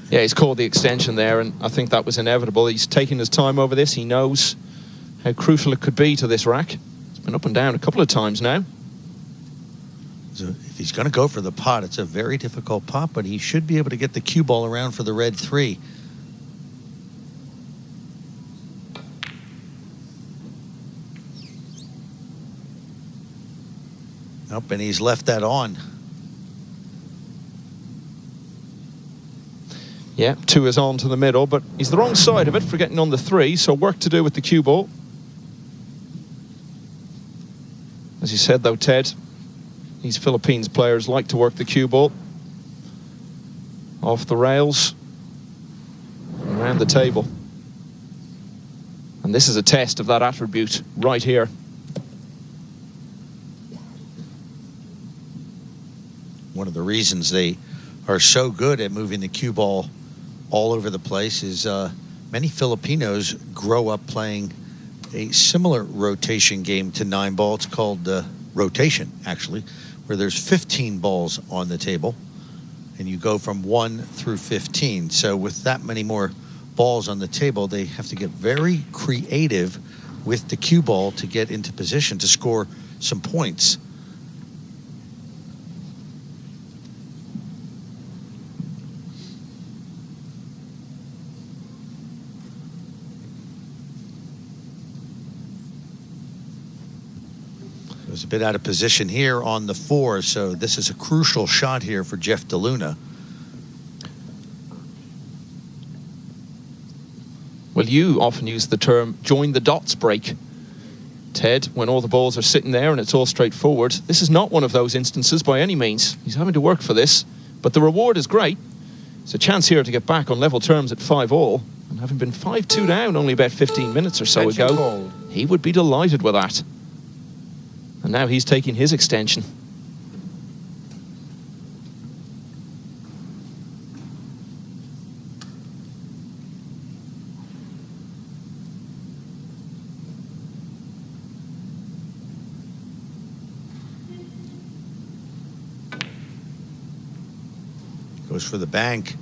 Yeah, he's called the extension there, and I think that was inevitable. He's taking his time over this. He knows how crucial it could be to this rack. It's been up and down a couple of times now. So if he's going to go for the pot, it's a very difficult pot, but he should be able to get the cue ball around for the red 3. Nope, and he's left that on. Yeah, 2 is on to the middle, but he's the wrong side of it for getting on the 3, so work to do with the cue ball. As you said, though, Ted, these Philippines players like to work the cue ball off the rails, around the table. And this is a test of that attribute right here. One of the reasons they are so good at moving the cue ball all over the place is many Filipinos grow up playing a similar rotation game to 9-ball. It's called rotation, actually, where there's 15 balls on the table, and you go from 1 through 15. So with that many more balls on the table, they have to get very creative with the cue ball to get into position to score some points. Was a bit out of position here on the 4, so this is a crucial shot here for Jeff DeLuna. Well, you often use the term join the dots break, Ted, when all the balls are sitting there and it's all straightforward. This is not one of those instances by any means. He's having to work for this, but the reward is great. It's a chance here to get back on level terms at 5-all, and having been 5-2 down only about 15 minutes or so ago, he would be delighted with that. And now he's taking his extension. Goes for the bank.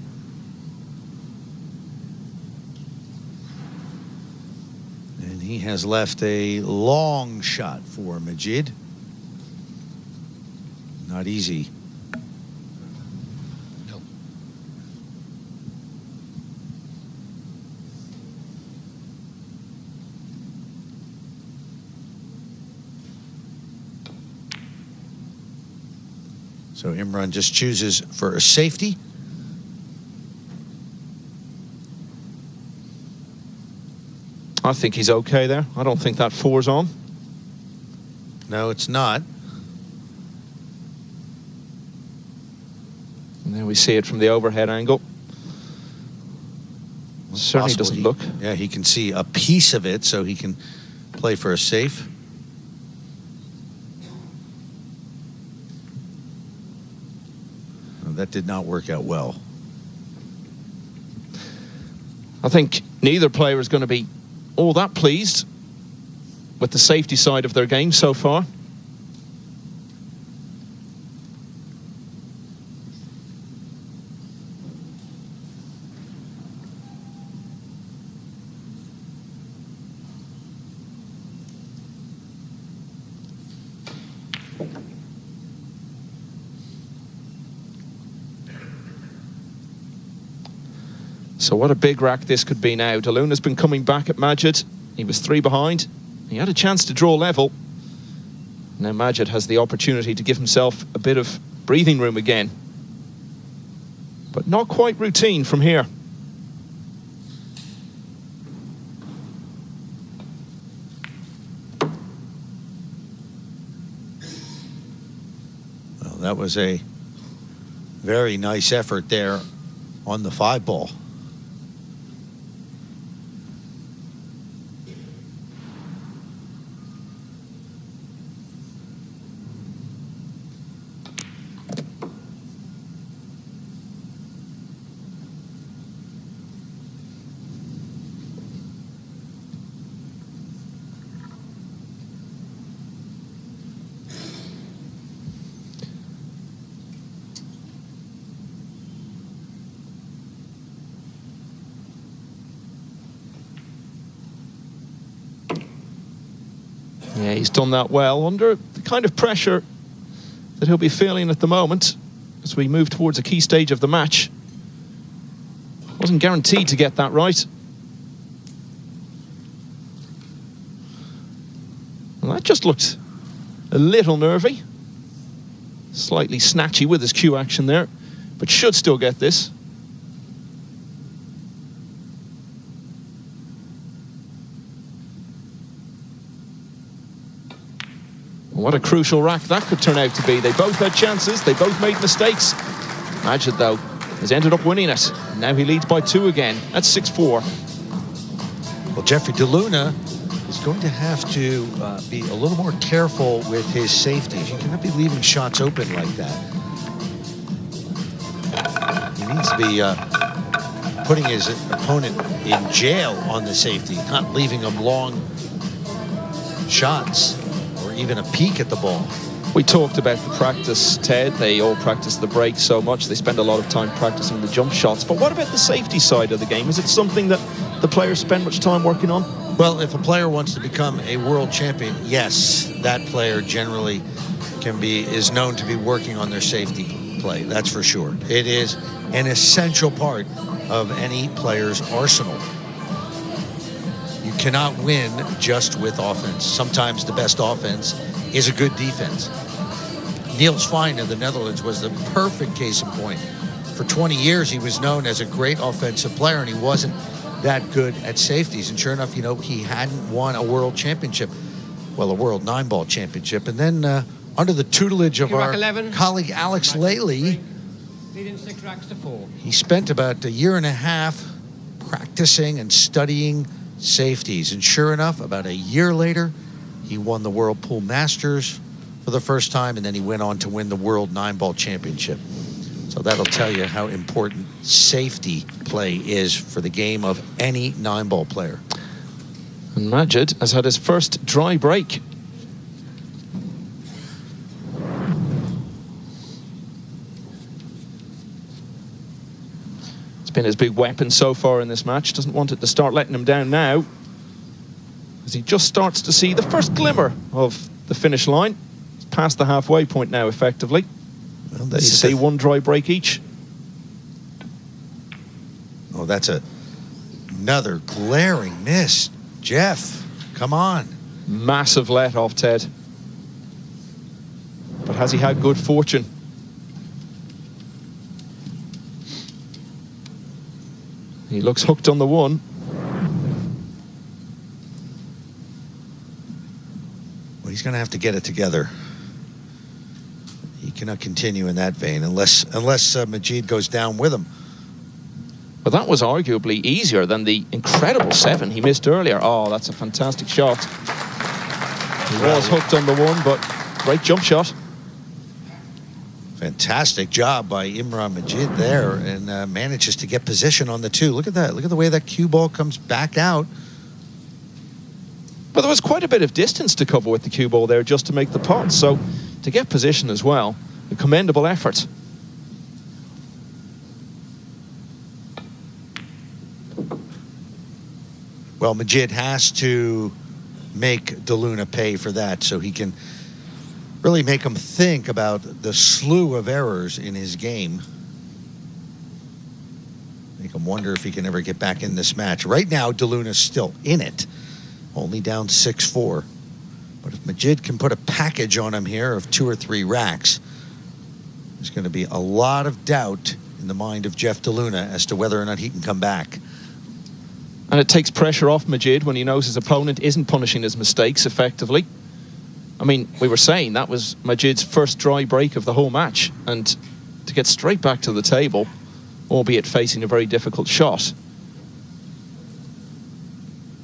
And he has left a long shot for Majid. Not easy. No. So Imran just chooses for a safety. I think he's okay there. I don't think that four's on. No, it's not. And there we see it from the overhead angle. Certainly Possible doesn't look. Yeah, he can see a piece of it, so he can play for a safe. Well, that did not work out well. I think neither player is going to be all that pleased with the safety side of their game so far. So what a big rack this could be now. DeLuna's been coming back at Majid. He was 3 behind. He had a chance to draw level. Now Majid has the opportunity to give himself a bit of breathing room again. But not quite routine from here. Well, that was a very nice effort there on the 5 ball. Yeah, he's done that well under the kind of pressure that he'll be feeling at the moment as we move towards a key stage of the match. Wasn't guaranteed to get that right. Well, that just looked a little nervy. Slightly snatchy with his cue action there, but should still get this. What a crucial rack that could turn out to be. They both had chances, they both made mistakes. Majid, though, has ended up winning it. Now he leads by 2 again. That's 6-4. Well, Jeffrey DeLuna is going to have to be a little more careful with his safeties. You cannot be leaving shots open like that. He needs to be putting his opponent in jail on the safety, not leaving him long shots or even a peek at the ball. We talked about the practice, Ted. They all practice the break so much. They spend a lot of time practicing the jump shots. But what about the safety side of the game? Is it something that the players spend much time working on? Well, if a player wants to become a world champion, yes, that player generally is known to be working on their safety play. That's for sure. It is an essential part of any player's arsenal. You cannot win just with offense. Sometimes the best offense is a good defense. Niels Fine of the Netherlands was the perfect case in point. For 20 years, he was known as a great offensive player, and he wasn't that good at safeties. And sure enough, you know, he hadn't won a world championship. Well, a world 9-ball championship. And then under the tutelage of our colleague Alex Lely, leading 6 racks to 4. he spent about a year and a half practicing and studying safeties. And sure enough, about a year later, he won the World Pool Masters for the first time, and then he went on to win the World 9-ball Championship. So that'll tell you how important safety play is for the game of any 9-ball player. And Majid has had his first dry break. It's been his big weapon so far in this match. Doesn't want it to start letting him down now, as he just starts to see the first glimmer of the finish line. He's past the halfway point now, effectively. Well, you see one dry break each. Oh, that's another glaring miss. Jeff, come on. Massive let off, Ted. But has he had good fortune? He looks hooked on the one. Well, he's going to have to get it together. He cannot continue in that vein unless Majid goes down with him. But that was arguably easier than the incredible 7 he missed earlier. Oh, that's a fantastic shot. He was hooked on the one, but great jump shot. Fantastic job by Imran Majid there, and manages to get position on the 2. Look at that. Look at the way that cue ball comes back out. But there was quite a bit of distance to cover with the cue ball there just to make the pot. So to get position as well, a commendable effort. Well, Majid has to make DeLuna pay for that, so he can really make him think about the slew of errors in his game. Make him wonder if he can ever get back in this match. Right now, DeLuna's still in it, only down 6-4. But if Majid can put a package on him here of 2 or 3 racks, there's going to be a lot of doubt in the mind of Jeff DeLuna as to whether or not he can come back. And it takes pressure off Majid when he knows his opponent isn't punishing his mistakes effectively. I mean, we were saying that was Majid's first dry break of the whole match, and to get straight back to the table, albeit facing a very difficult shot.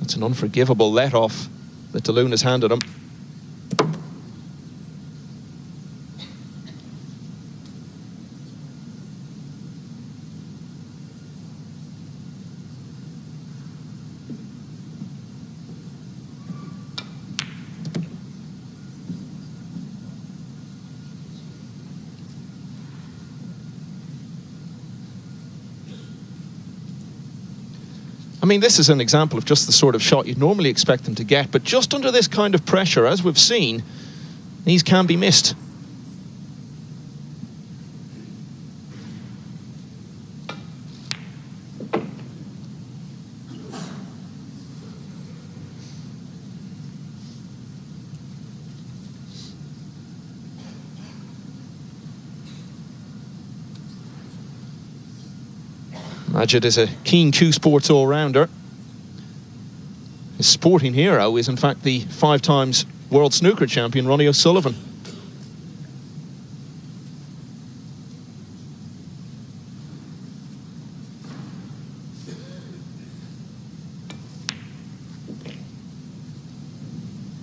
That's an unforgivable let-off that DeLuna's handed him. I mean, this is an example of just the sort of shot you'd normally expect them to get, but just under this kind of pressure, as we've seen, these can be missed. Majid is a keen cue sports all-rounder. His sporting hero is, in fact, the 5 times world snooker champion, Ronnie O'Sullivan.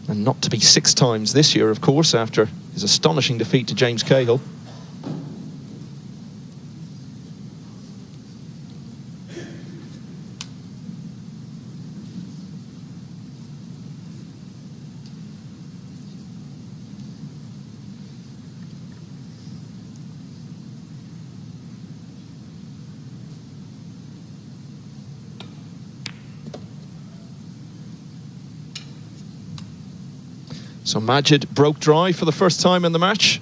And not to be 6 times this year, of course, after his astonishing defeat to James Cahill. So Majid broke dry for the first time in the match.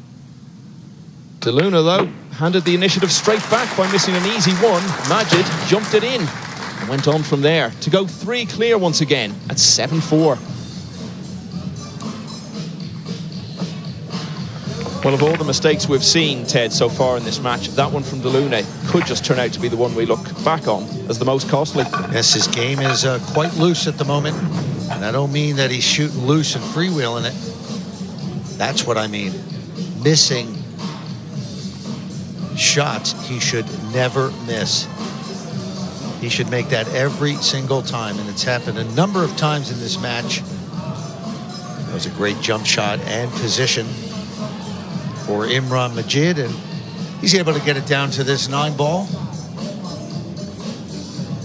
DeLuna, though, handed the initiative straight back by missing an easy one. Majid jumped it in and went on from there to go 3 clear once again at 7-4. Well, of all the mistakes we've seen, Ted, so far in this match, that one from DeLuna could just turn out to be the one we look back on as the most costly. Yes, his game is quite loose at the moment. And I don't mean that he's shooting loose and freewheeling it. That's what I mean. Missing shots he should never miss. He should make that every single time, and it's happened a number of times in this match. That was a great jump shot and position for Imran Majid, and he's able to get it down to this 9-ball.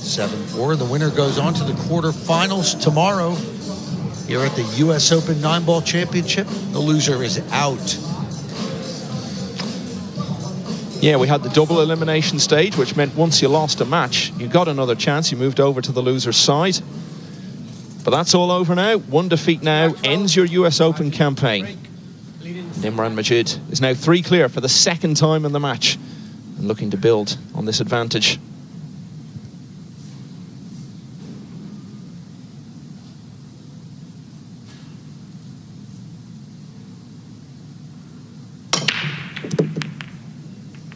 7-4. The winner goes on to the quarterfinals tomorrow here at the U.S. Open 9-ball championship. The loser is out. Yeah, we had the double elimination stage, which meant once you lost a match, you got another chance. You moved over to the loser's side. But that's all over now. One defeat now ends your US Open campaign. And Imran Majid is now 3 clear for the second time in the match and looking to build on this advantage.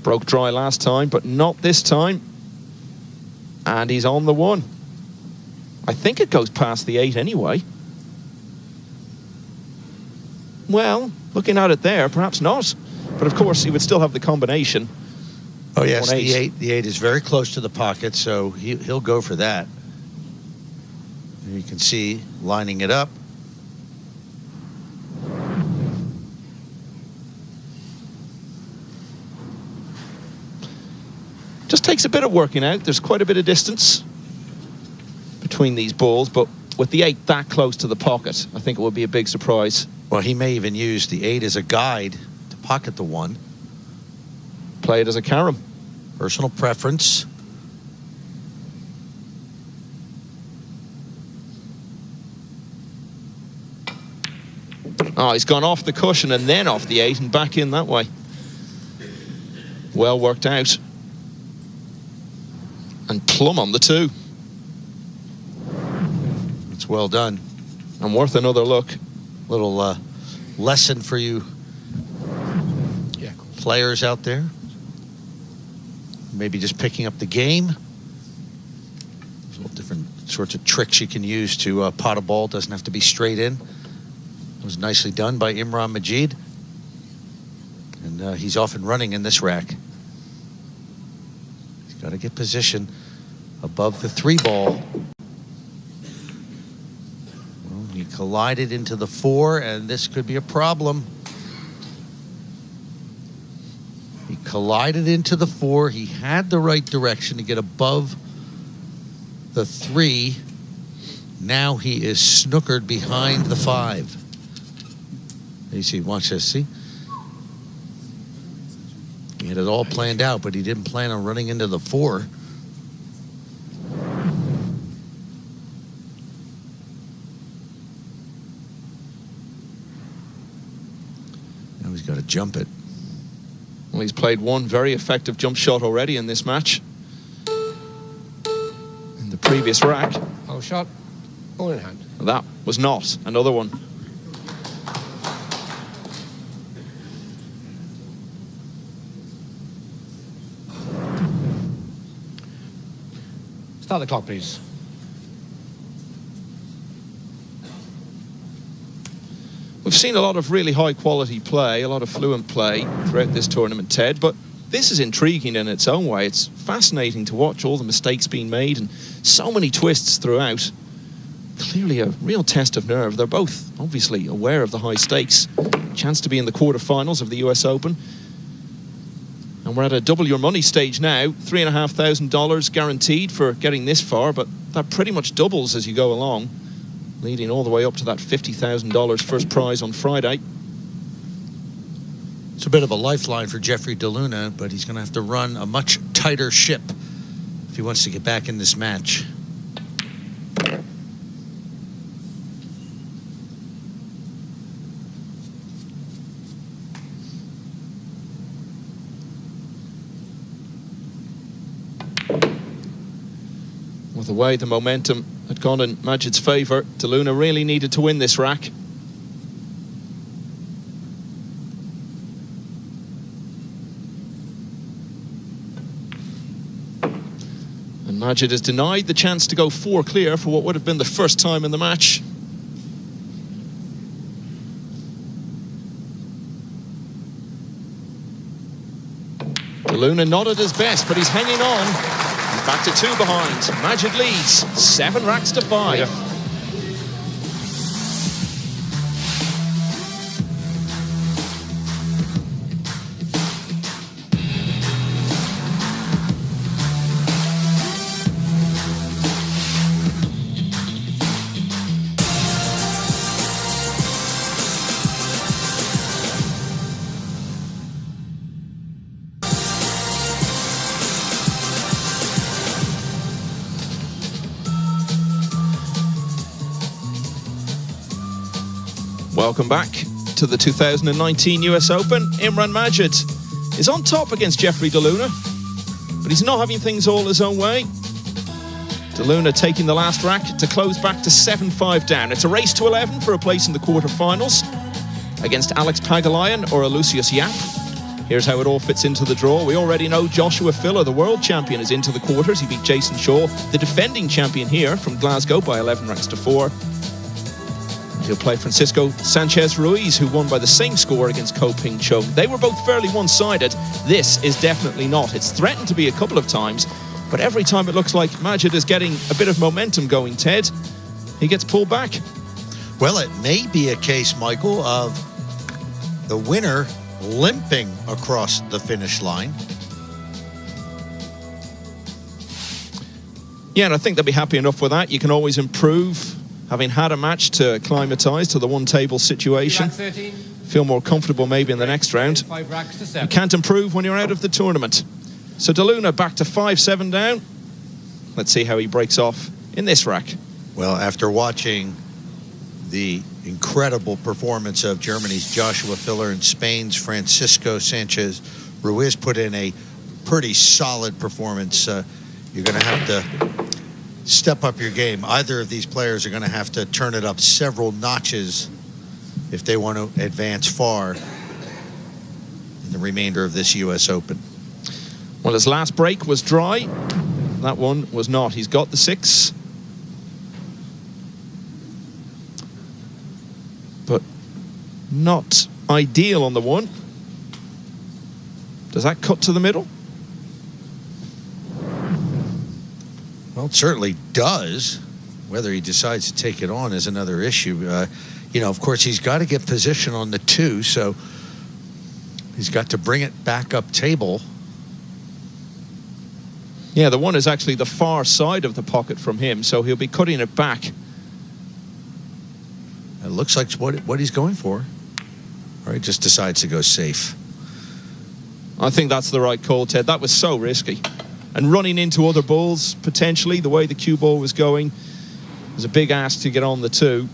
Broke dry last time, but not this time. And he's on the 1. I think it goes past the 8 anyway. Well, looking at it there, perhaps not. But of course, he would still have the combination. Oh yes, the 8. The 8 is very close to the pocket, so he'll go for that. And you can see lining it up. Just takes a bit of working out. There's quite a bit of distance between these balls, but with the 8 that close to the pocket, I think it would be a big surprise. Well, he may even use the 8 as a guide to pocket the 1. Play it as a carom. Personal preference. Oh, he's gone off the cushion and then off the 8 and back in that way. Well worked out. And plumb on the 2. It's well done. And worth another look. Little lesson for you players out there. Maybe just picking up the game. There's all different sorts of tricks you can use to pot a ball. Doesn't have to be straight in. It was nicely done by Imran Majid. And he's off and running in this rack. He's got to get position above the 3 ball. Well, he collided into the 4, and this could be a problem. He collided into the 4. He had the right direction to get above the 3. Now he is snookered behind the 5. You see, watch this, see? He had it all planned out, but he didn't plan on running into the 4. Now he's got to jump it. Well, he's played one very effective jump shot already in this match. In the previous rack. Foul shot. All in hand. That was not another one. Start the clock, please. We've seen a lot of really high quality play, a lot of fluent play throughout this tournament, Ted, but this is intriguing in its own way. It's fascinating to watch all the mistakes being made and so many twists throughout. Clearly a real test of nerve. They're both obviously aware of the high stakes. Chance to be in the quarterfinals of the US Open. And we're at a double your money stage now. $3,500 guaranteed for getting this far, but that pretty much doubles as you go along, leading all the way up to that $50,000 first prize on Friday. It's a bit of a lifeline for Jeffrey DeLuna, but he's going to have to run a much tighter ship if he wants to get back in this match. With the way the momentum had gone in Majid's favour, DeLuna really needed to win this rack. And Majid has denied the chance to go 4 clear for what would have been the first time in the match. DeLuna not at his best, but he's hanging on. Back to 2 behind. Majid leads 7 racks to 5. Yeah. Welcome back to the 2019 US Open. Imran Majid is on top against Jeffrey DeLuna, but he's not having things all his own way. DeLuna taking the last rack to close back to 7-5 down. It's a race to 11 for a place in the quarterfinals against Alex Pagulayan or Lucius Yap. Here's how it all fits into the draw. We already know Joshua Filler, the world champion, is into the quarters. He beat Jason Shaw, the defending champion here from Glasgow, by 11 ranks to 4. He'll play Francisco Sanchez Ruiz, who won by the same score against Ko Ping Chung. They were both fairly one-sided. This is definitely not. It's threatened to be a couple of times, but every time it looks like Majid is getting a bit of momentum going, Ted, he gets pulled back. Well, it may be a case, Michael, of the winner limping across the finish line. Yeah, and I think they'll be happy enough with that. You can always improve, having had a match, to acclimatise to the one-table situation. Feel more comfortable maybe in the next round. You can't improve when you're out of the tournament. So DeLuna back to 5-7 down. Let's see how he breaks off in this rack. Well, after watching the incredible performance of Germany's Joshua Filler and Spain's Francisco Sanchez Ruiz put in a pretty solid performance, you're going to have to step up your game. Either of these players are going to have to turn it up several notches if they want to advance far in the remainder of this US Open. Well, his last break was dry. That one was not. He's got the 6. But not ideal on the 1. Does that cut to the middle? Well, it certainly does. Whether he decides to take it on is another issue. You know, of course, he's got to get position on the 2, so he's got to bring it back up table. Yeah, the 1 is actually the far side of the pocket from him, so he'll be cutting it back. It looks like what he's going for. Or he just decides to go safe. I think that's the right call, Ted. That was so risky. And running into other balls, potentially, the way the cue ball was going, was a big ask to get on the 2.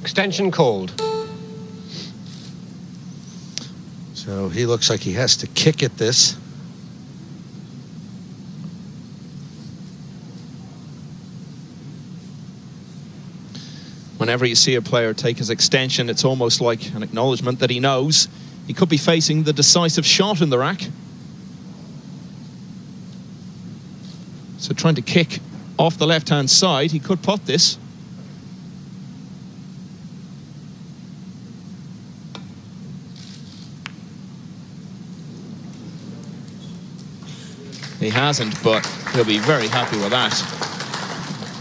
Extension called. So he looks like he has to kick at this. Whenever you see a player take his extension, it's almost like an acknowledgement that he knows he could be facing the decisive shot in the rack. So trying to kick off the left-hand side, he could pot this. He hasn't, but he'll be very happy with that.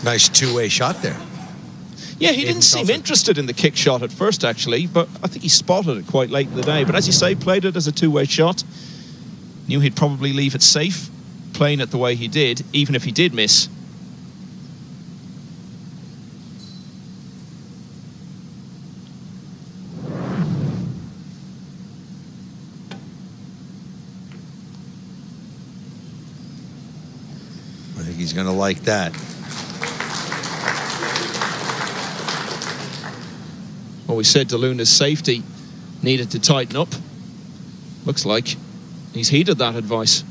Nice two-way shot there. Yeah, he didn't seem interested in the kick shot at first, actually, but I think he spotted it quite late in the day. But as you say, played it as a two-way shot. Knew he'd probably leave it safe, playing it the way he did, even if he did miss. I think he's going to like that. Well, we said DeLuna's safety needed to tighten up. Looks like he's heeded that advice.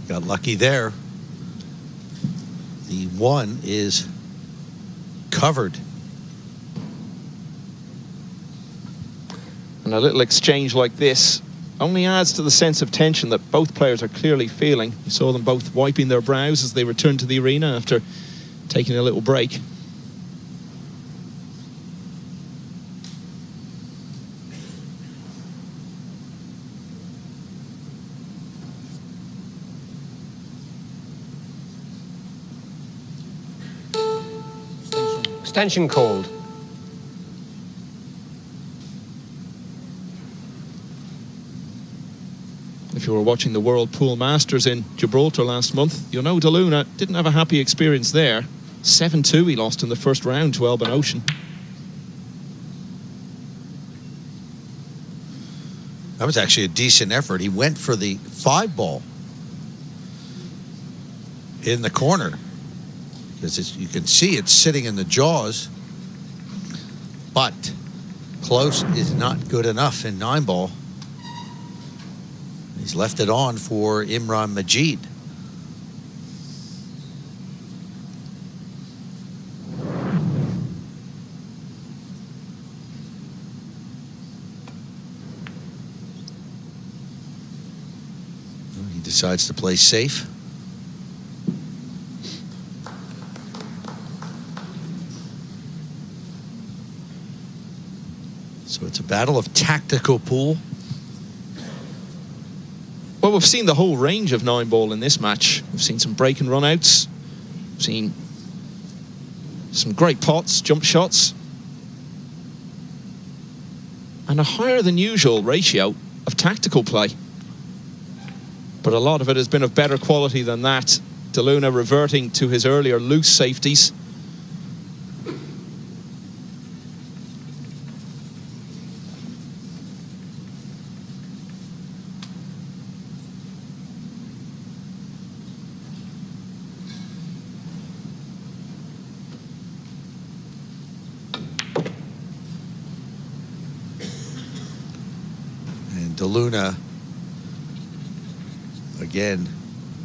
Got lucky there. The one is covered. And a little exchange like this only adds to the sense of tension that both players are clearly feeling. You saw them both wiping their brows as they returned to the arena after taking a little break. Attention called. If you were watching the World Pool Masters in Gibraltar last month, you'll know DeLuna didn't have a happy experience there. 7-2 he lost in the first round to Alban Ocean. That was actually a decent effort. He went for the 5-ball in the corner. Because you can see it's sitting in the jaws. But close is not good enough in 9-ball. He's left it on for Imran Majid. He decides to play safe. So it's a battle of tactical pool. Well, we've seen the whole range of 9-ball in this match. We've seen some break and run outs. We've seen some great pots, jump shots. And a higher than usual ratio of tactical play. But a lot of it has been of better quality than that. DeLuna reverting to his earlier loose safeties. DeLuna, again,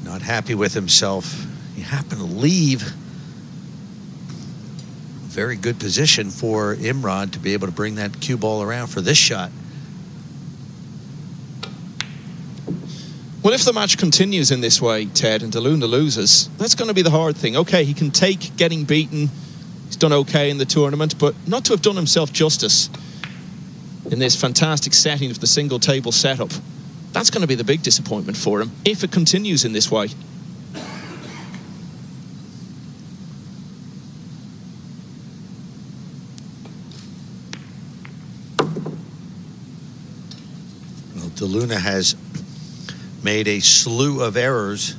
not happy with himself. He happened to leave a very good position for Imran to be able to bring that cue ball around for this shot. Well, if the match continues in this way, Ted, and DeLuna loses, that's going to be the hard thing. Okay, he can take getting beaten. He's done okay in the tournament, but not to have done himself justice in this fantastic setting of the single table setup. That's going to be the big disappointment for him if it continues in this way. Well, DeLuna has made a slew of errors.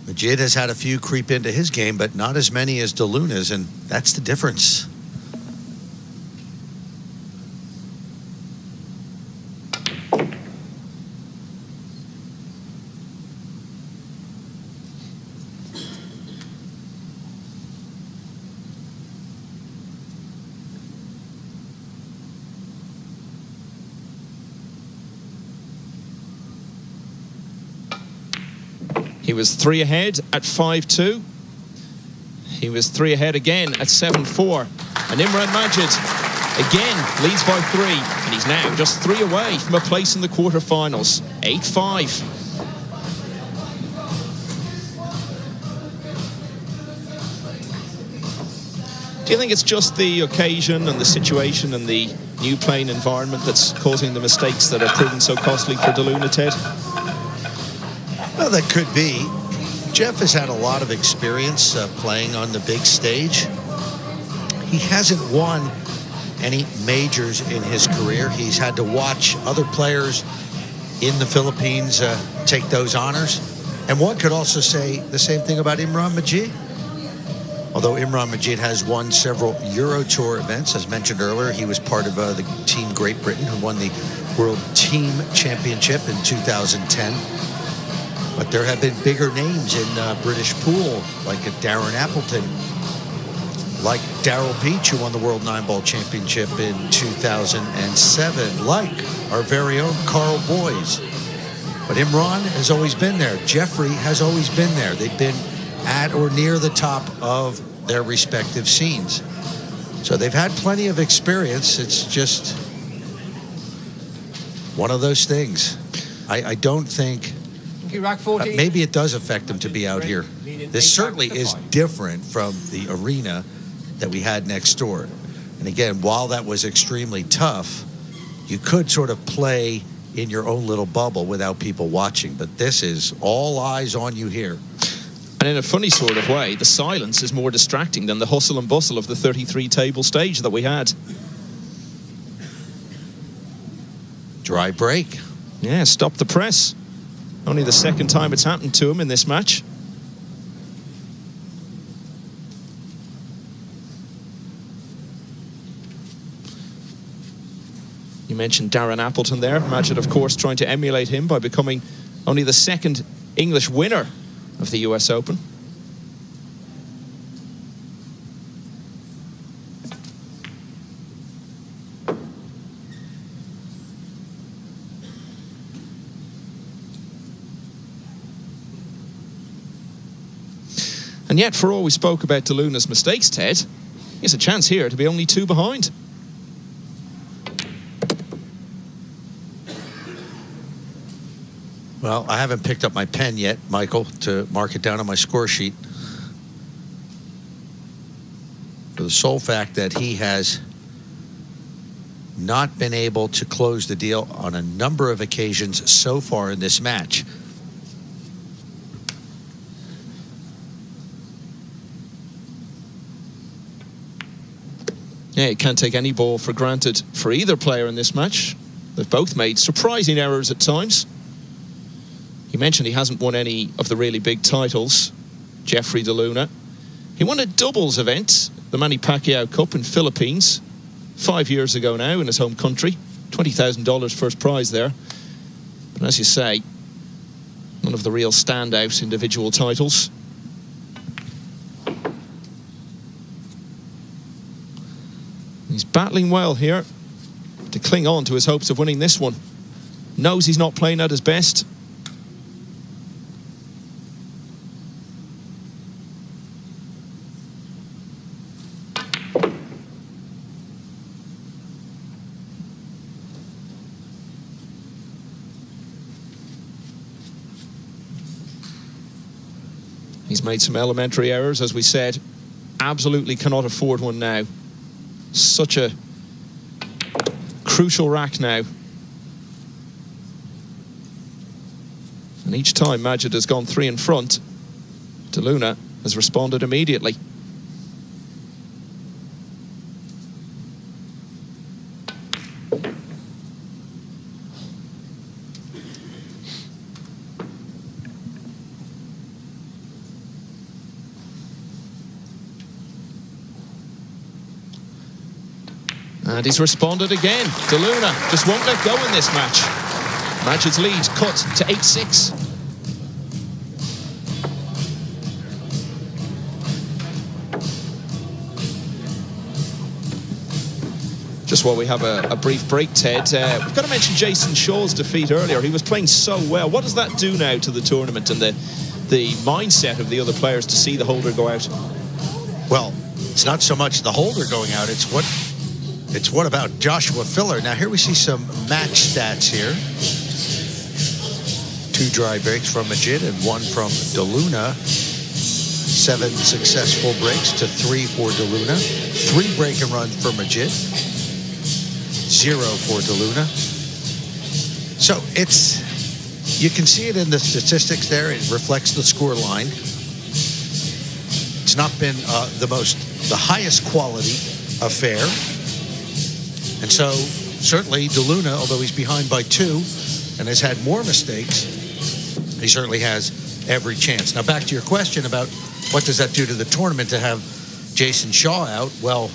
Majid has had a few creep into his game, but not as many as DeLuna's, and that's the difference. He was 3 ahead at 5-2. He was 3 ahead again at 7-4. And Imran Majid again leads by 3. And he's now just 3 away from a place in the quarterfinals. 8-5. Do you think it's just the occasion and the situation and the new playing environment that's causing the mistakes that are proving so costly for DeLuna, Ted? Well, that could be. Jeff has had a lot of experience playing on the big stage. He hasn't won any majors in his career. He's had to watch other players in the Philippines take those honors. And one could also say the same thing about Imran Majid. Although Imran Majid has won several Euro Tour events, as mentioned earlier, he was part of the Team Great Britain, who won the World Team Championship in 2010. But there have been bigger names in British pool, like Darren Appleton, like Darrell Beach, who won the World 9-Ball Championship in 2007, like our very own Carl Boys. But Imran has always been there. Jeffrey has always been there. They've been at or near the top of their respective scenes. So they've had plenty of experience. It's just one of those things. I don't think... maybe it does affect them to be out here. This certainly is different from the arena that we had next door. And again, while that was extremely tough, you could sort of play in your own little bubble without people watching. But this is all eyes on you here. And in a funny sort of way, the silence is more distracting than the hustle and bustle of the 33-table stage that we had. Dry break. Yeah, stop the press. Only the second time it's happened to him in this match. You mentioned Darren Appleton there. Majid, of course, trying to emulate him by becoming only the second English winner of the US Open. And yet, for all we spoke about DeLuna's mistakes, Ted, he has a chance here to be only 2 behind. Well, I haven't picked up my pen yet, Michael, to mark it down on my score sheet. For the sole fact that he has not been able to close the deal on a number of occasions so far in this match. Yeah, you can't take any ball for granted for either player in this match. They've both made surprising errors at times. You mentioned he hasn't won any of the really big titles, Jeffrey DeLuna. He won a doubles event, the Manny Pacquiao Cup in Philippines, 5 years ago now in his home country. $20,000 first prize there. But as you say, none of the real standout individual titles. He's battling well here to cling on to his hopes of winning this one. Knows he's not playing at his best. He's made some elementary errors, as we said. Absolutely cannot afford one now. Such a crucial rack now. And each time Majid has gone 3 in front, DeLuna has responded immediately. And he's responded again. DeLuna just won't let go in this match. Majid's lead cut to 8-6. Just while we have a brief break, Ted, we've got to mention Jason Shaw's defeat earlier. He was playing so well. What does that do now to the tournament and the mindset of the other players to see the holder go out? Well, it's not so much the holder going out, it's what about Joshua Filler? Now here we see some match stats here. 2 dry breaks from Majid and 1 from DeLuna. 7 successful breaks to 3 for DeLuna. 3 break and run for Majid. 0 for DeLuna. So you can see it in the statistics there. It reflects the score line. It's not been the highest quality affair. And so, certainly, DeLuna, although he's behind by 2 and has had more mistakes, he certainly has every chance. Now, back to your question about what does that do to the tournament to have Jason Shaw out? Well,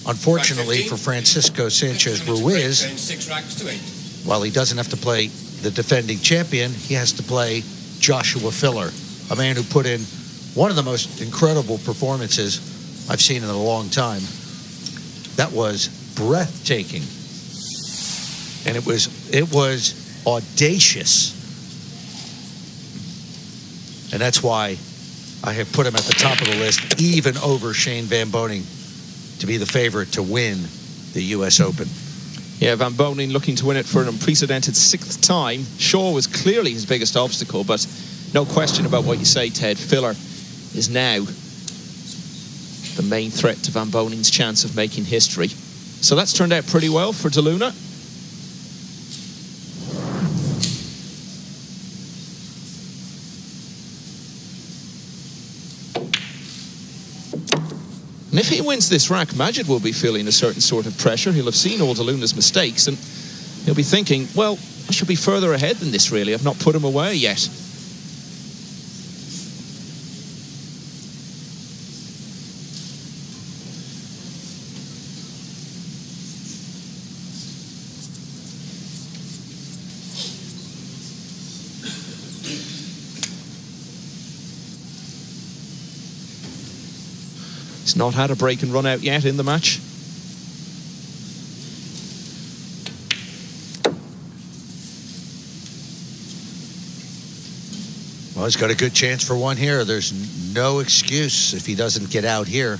unfortunately for Francisco Sanchez Ruiz, while he doesn't have to play the defending champion, he has to play Joshua Filler, a man who put in one of the most incredible performances I've seen in a long time. That was breathtaking, and it was audacious, and that's why I have put him at the top of the list, even over Shane Van Boening, to be the favorite to win the US Open. Yeah, Van Boening looking to win it for an unprecedented 6th time. Shaw was clearly his biggest obstacle, but no question about what you say, Ted. Filler is now the main threat to Van Boening's chance of making history. So that's turned out pretty well for DeLuna. And if he wins this rack, Majid will be feeling a certain sort of pressure. He'll have seen all DeLuna's mistakes, and he'll be thinking, well, I should be further ahead than this, really. I've not put him away yet. He's not had a break and run out yet in the match. Well, he's got a good chance for one here. There's no excuse if he doesn't get out here.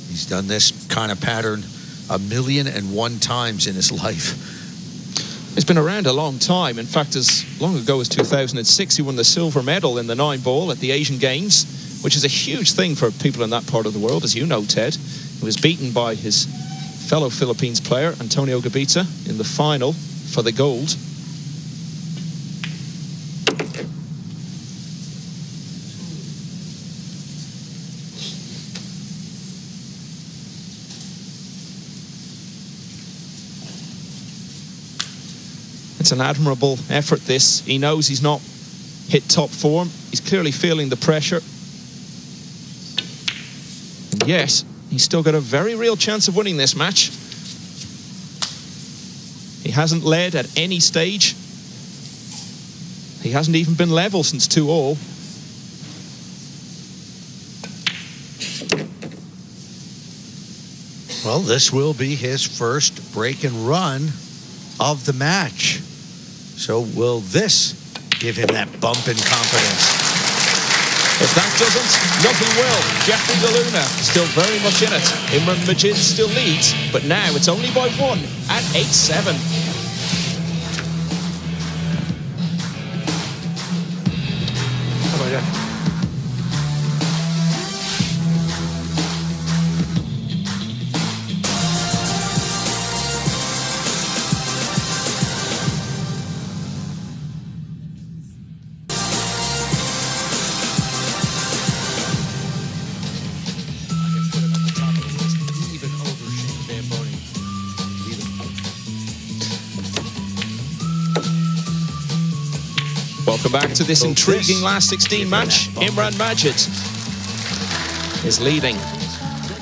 He's done this kind of pattern 1,000,001 times in his life. It's been around a long time. In fact, as long ago as 2006, he won the silver medal in the 9-ball at the Asian Games, which is a huge thing for people in that part of the world, as you know, Ted. He was beaten by his fellow Philippines player, Antonio Gabita, in the final for the gold. It's an admirable effort, this. He knows he's not hit top form. He's clearly feeling the pressure. And yes, he's still got a very real chance of winning this match. He hasn't led at any stage. He hasn't even been level since 2-all. Well, this will be his first break and run of the match. So will this give him that bump in confidence? If that doesn't, nothing will. Jeffrey DeLuna still very much in it. Imran Majid still leads, but now it's only by 1 at 8-7. Come on, Jeff. Welcome back to this intriguing last 16 match. Imran Majid is leading,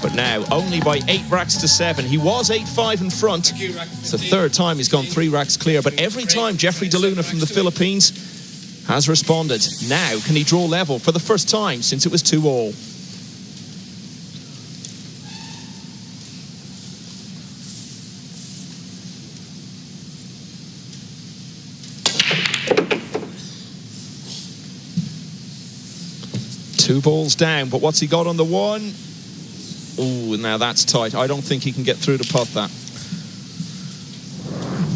but now only by 8 racks to 7. He was 8-5 in front. It's the third time he's gone 3 racks clear, but every time Jeffrey DeLuna from the Philippines has responded. Now can he draw level for the first time since it was 2-all? Two balls down, but what's he got on the one? Oh, now that's tight. I don't think he can get through to putt that.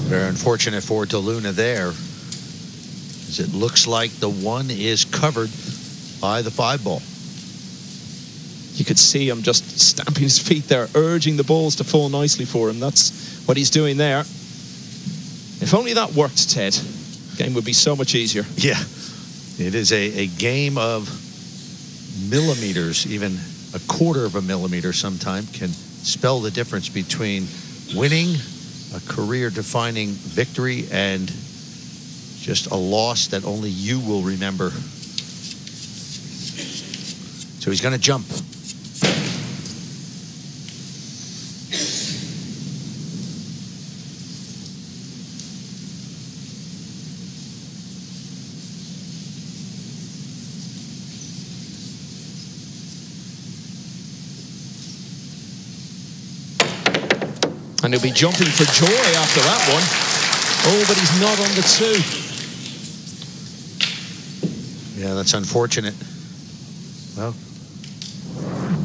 Very unfortunate for DeLuna there, as it looks like the one is covered by the 5-ball. You could see him just stamping his feet there, urging the balls to fall nicely for him. That's what he's doing there. If only that worked, Ted, the game would be so much easier. Yeah, it is a game of millimeters. Even a quarter of a millimeter sometime can spell the difference between winning a career-defining victory and just a loss that only you will remember. So he's going to jump. And he'll be jumping for joy after that one. Oh, but he's not on the 2. Yeah, that's unfortunate. Well,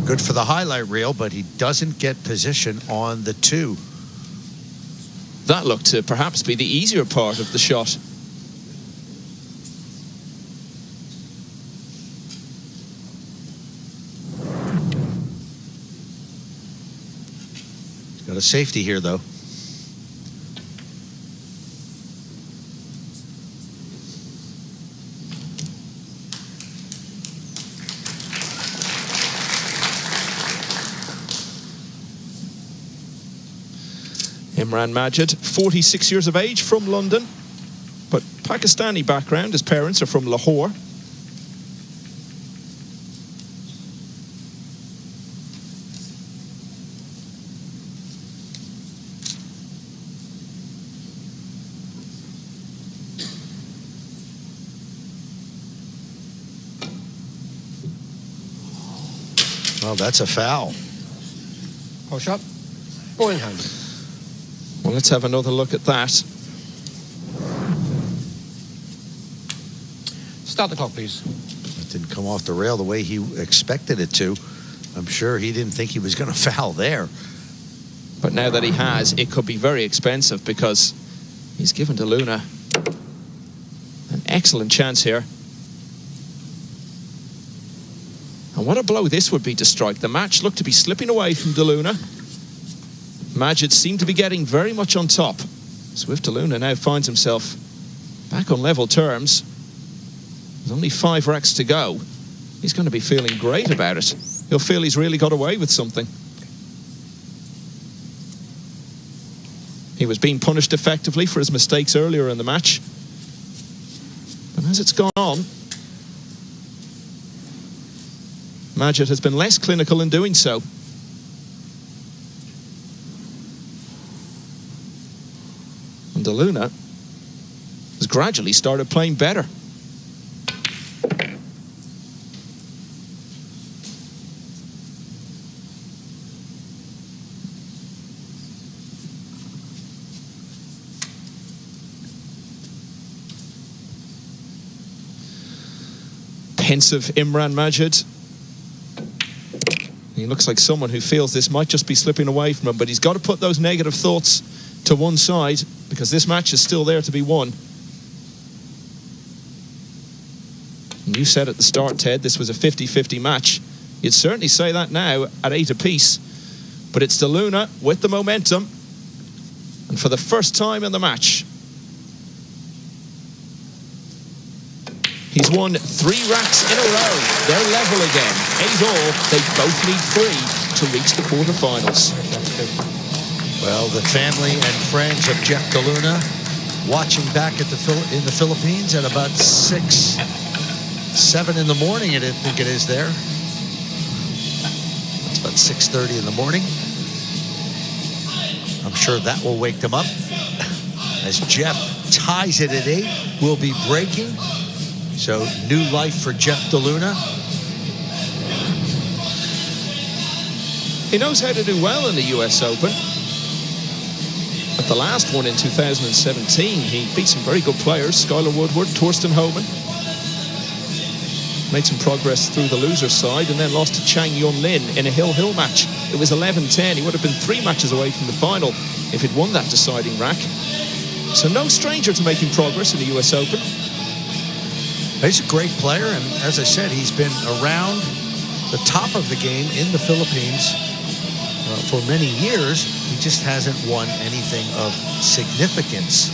good for the highlight reel, but he doesn't get position on the 2. That looked to perhaps be the easier part of the shot. Got a safety here, though. Imran Majid, 46 years of age, from London, but Pakistani background. His parents are from Lahore. Well, that's a foul. Pull shot. Ball in hand. Well, let's have another look at that. Start the clock, please. It didn't come off the rail the way he expected it to. I'm sure he didn't think he was going to foul there. But now that he has, it could be very expensive, because he's given DeLuna an excellent chance here. And what a blow this would be to strike. The match looked to be slipping away from DeLuna. Majid seemed to be getting very much on top. So if DeLuna now finds himself back on level terms, there's only 5 racks to go, he's going to be feeling great about it. He'll feel he's really got away with something. He was being punished effectively for his mistakes earlier in the match. But as it's gone on, Majid has been less clinical in doing so. And DeLuna has gradually started playing better. Pensive Imran Majid. He looks like someone who feels this might just be slipping away from him, but he's got to put those negative thoughts to one side, because this match is still there to be won. And you said at the start, Ted, this was a 50-50 match. You'd certainly say that now at 8 apiece. But it's DeLuna with the momentum, and for the first time in the match, he's won 3 racks in a row. They're level again. 8 all. They both need 3 to reach the quarterfinals. Well, the family and friends of Jeff DeLuna watching back at in the Philippines at about 6, 7 in the morning, I think it is there. It's about 6:30 in the morning. I'm sure that will wake them up. As Jeff ties it at 8, will be breaking. So, new life for Jeff DeLuna. He knows how to do well in the US Open. At the last one in 2017, he beat some very good players, Skylar Woodward, Torsten Homan. Made some progress through the loser side, and then lost to Chang Yun Lin in a hill-hill match. It was 11-10. He would have been 3 matches away from the final if he'd won that deciding rack. So no stranger to making progress in the US Open. He's a great player, and as I said, he's been around the top of the game in the Philippines for many years. He just hasn't won anything of significance.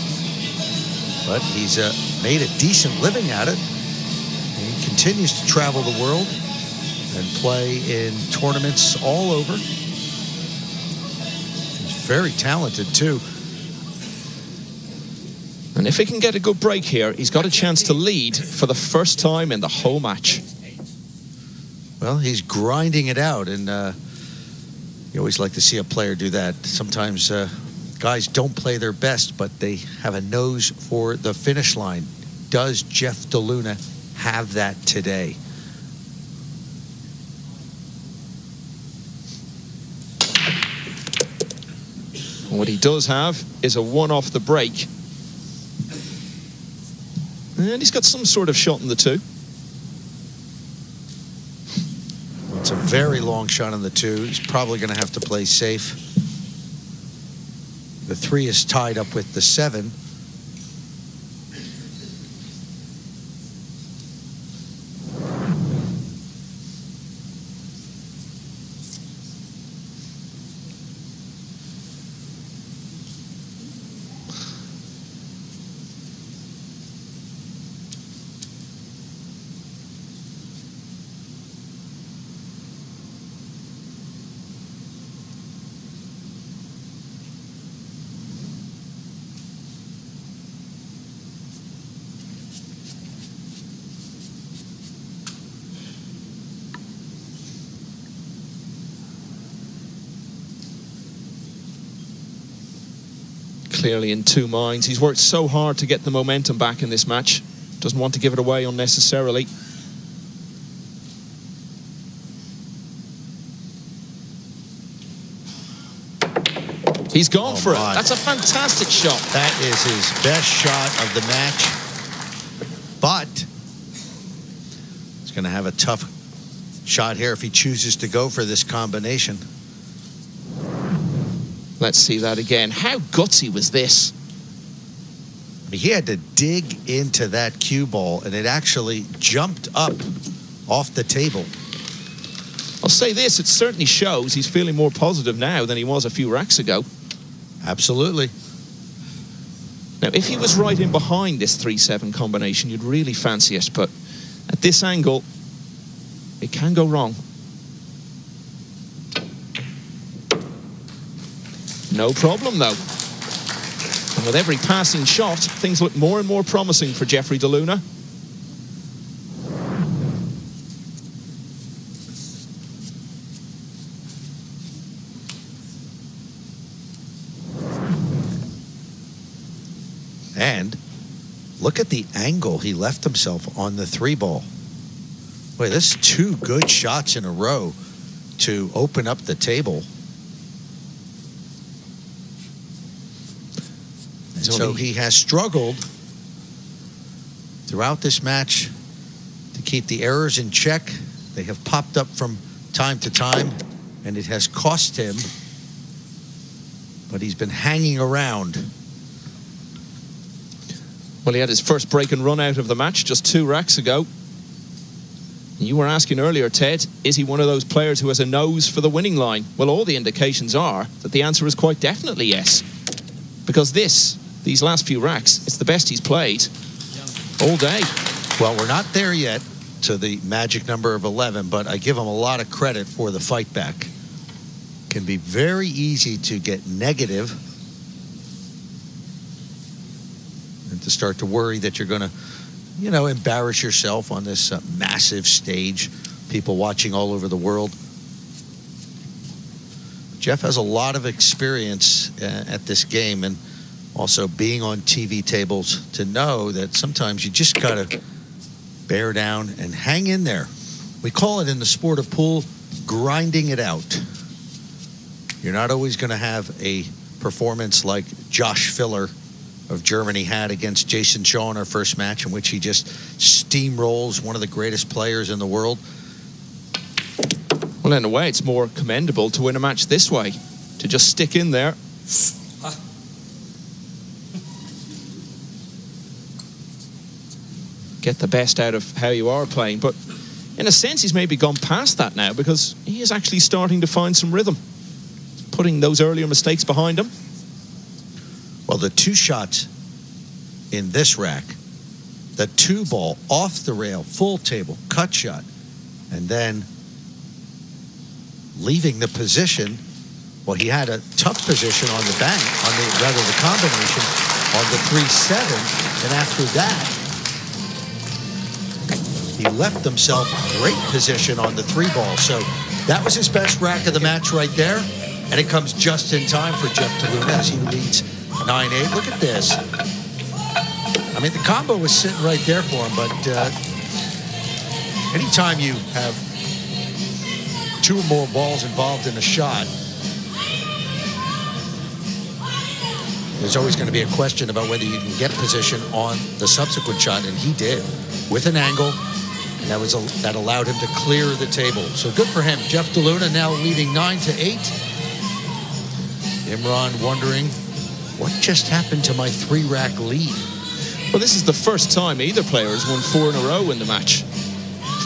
But he's made a decent living at it. He continues to travel the world and play in tournaments all over. He's very talented, too. And if he can get a good break here, he's got a chance to lead for the first time in the whole match. Well, he's grinding it out, and you always like to see a player do that. Sometimes guys don't play their best, but they have a nose for the finish line. Does Jeff DeLuna have that today? And what he does have is a 1 off the break. And he's got some sort of shot in the 2. It's a very long shot on the 2. He's probably going to have to play safe. The 3 is tied up with the 7. clearly in two minds. He's worked so hard to get the momentum back in this match. Doesn't want to give it away unnecessarily. He's gone for it. That's a fantastic shot. That is his best shot of the match. But he's going to have a tough shot here if he chooses to go for this combination. Let's see that again. How gutsy was this? He had to dig into that cue ball, and it actually jumped up off the table. I'll say this, it certainly shows he's feeling more positive now than he was a few racks ago. Absolutely. Now, if he was right in behind this 3-7 combination, you'd really fancy it, but at this angle, it can go wrong. No problem, though. And with every passing shot, things look more and more promising for Jeffrey DeLuna. And look at the angle he left himself on the 3-ball. Boy, this is 2 good shots in a row to open up the table. And so he has struggled throughout this match to keep the errors in check. They have popped up from time to time, and it has cost him. But he's been hanging around. Well, he had his first break and run out of the match just 2 racks ago. You were asking earlier, Ted, is he one of those players who has a nose for the winning line? Well, all the indications are that the answer is quite definitely yes. Because these last few racks, it's the best he's played all day. Well, we're not there yet to the magic number of 11, but I give him a lot of credit for the fight back. Can be very easy to get negative and to start to worry that you're going to, you know, embarrass yourself on this massive stage, people watching all over the world. Jeff has a lot of experience at this game, and also being on TV tables, to know that sometimes you just got to bear down and hang in there. We call it in the sport of pool, grinding it out. You're not always going to have a performance like Josh Filler of Germany had against Jason Shaw in our first match, in which he just steamrolls one of the greatest players in the world. Well, in a way, it's more commendable to win a match this way, to just stick in there. Get the best out of how you are playing. But in a sense, he's maybe gone past that now, because he is actually starting to find some rhythm, putting those earlier mistakes behind him. Well, the 2 shots in this rack, the 2-ball off the rail, full table, cut shot, and then leaving the position. Well, he had a tough position on the bank, the combination on the 3-7, and after that, he left himself great position on the 3-ball. So that was his best rack of the match right there, and it comes just in time for Jeff DeLuna as he leads 9-8. Look at this. I mean, the combo was sitting right there for him, but anytime you have 2 or more balls involved in a shot, there's always going to be a question about whether you can get position on the subsequent shot, and he did with an angle, and that allowed him to clear the table. So good for him. Jeff DeLuna now leading 9-8. Imran wondering, what just happened to my 3-rack lead? Well, this is the first time either player has won 4 in a row in the match.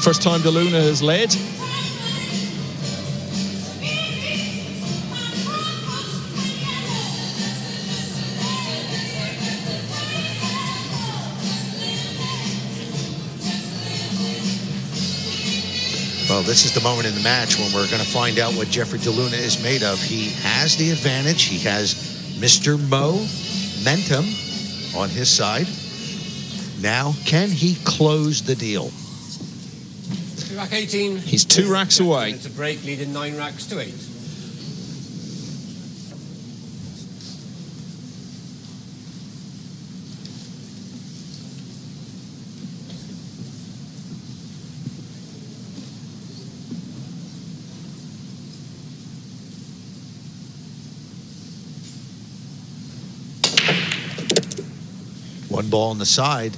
First time DeLuna has led. Well, this is the moment in the match when we're going to find out what Jeffrey DeLuna is made of. He has the advantage. He has Mr. Momentum on his side. Now, can he close the deal? Rack 18. He's 2 racks away. It's a break, leading 9 racks to 8. One ball on the side.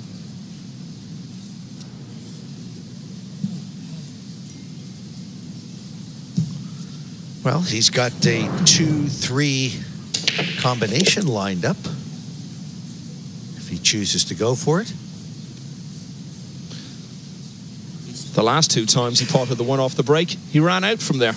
Well, he's got a 2-3 combination lined up if he chooses to go for it. The last 2 times he potted the one off the break, he ran out from there.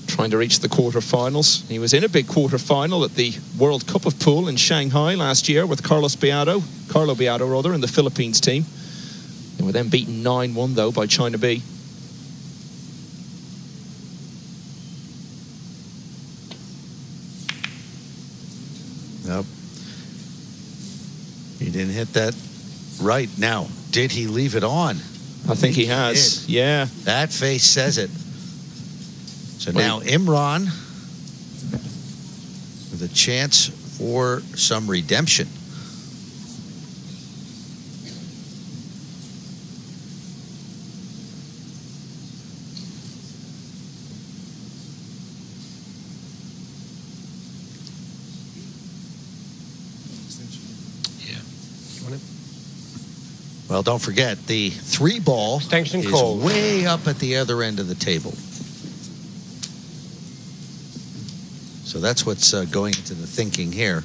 Trying to reach the quarterfinals. He was in a big quarterfinal at the World Cup of Pool in Shanghai last year with Carlo Beato in the Philippines team. They were then beaten 9-1 though by China B. Nope. He didn't hit that right. Now, did he leave it on? I think he has. Did. Yeah. That face says it. So now Imran with a chance for some redemption. Yeah. You want it? Well, don't forget, the 3-ball Extension is called. way up at the other end of the table. So that's what's going into the thinking here.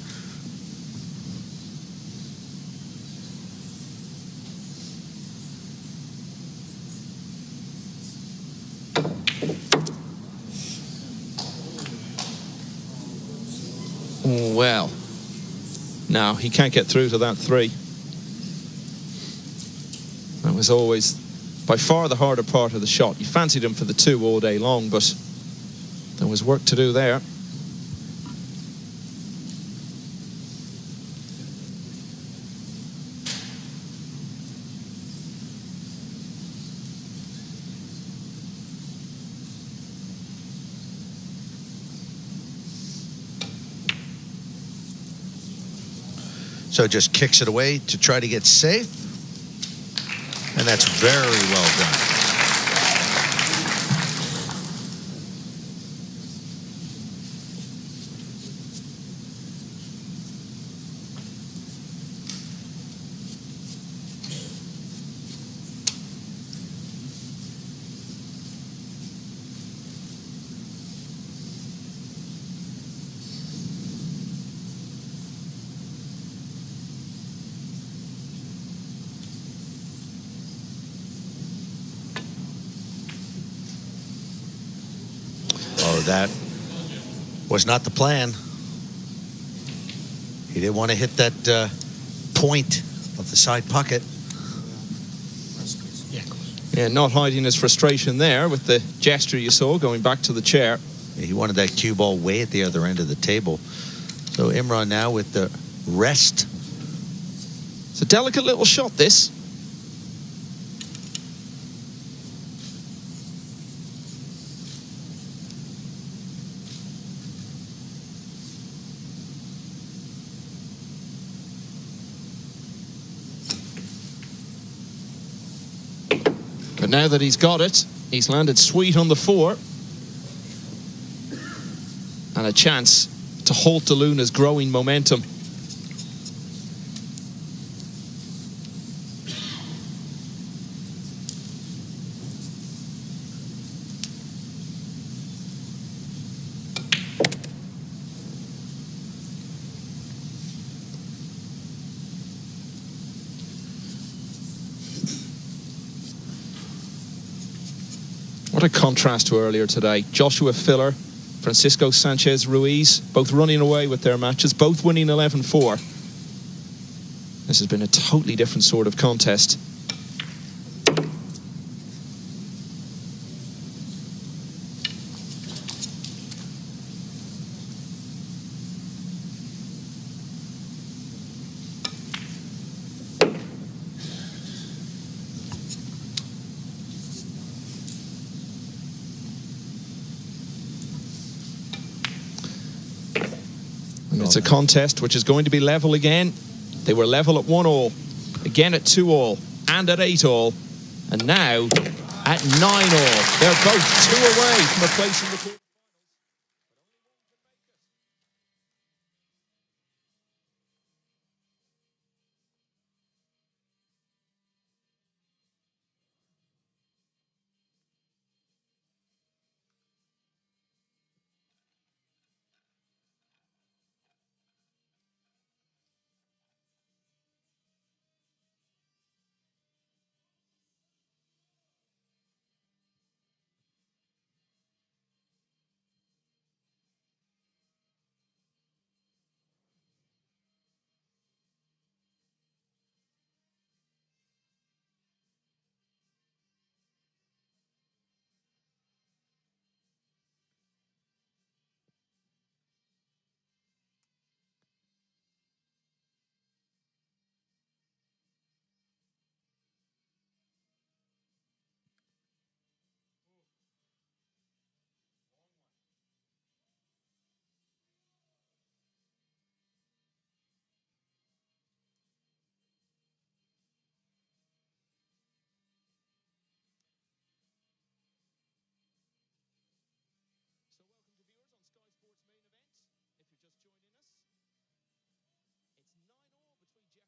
Well, no, he can't get through to that 3. That was always by far the harder part of the shot. You fancied him for the 2 all day long, but there was work to do there. So just kicks it away to try to get safe. And that's very well done. That was not the plan. He didn't want to hit that point of the side pocket. Yeah, not hiding his frustration there with the gesture you saw going back to the chair. He wanted that cue ball way at the other end of the table. So Imran now with the rest. It's a delicate little shot, this. But now that he's got it, he's landed sweet on the 4. And a chance to halt DeLuna's growing momentum. What a contrast to earlier today. Joshua Filler, Francisco Sanchez Ruiz, both running away with their matches, both winning 11-4. This has been a totally different sort of contest. It's a contest which is going to be level again. They were level at 1-all, again at 2-all, and at 8-all, and now at 9-all. They're both 2 away from a place in the quarterfinals.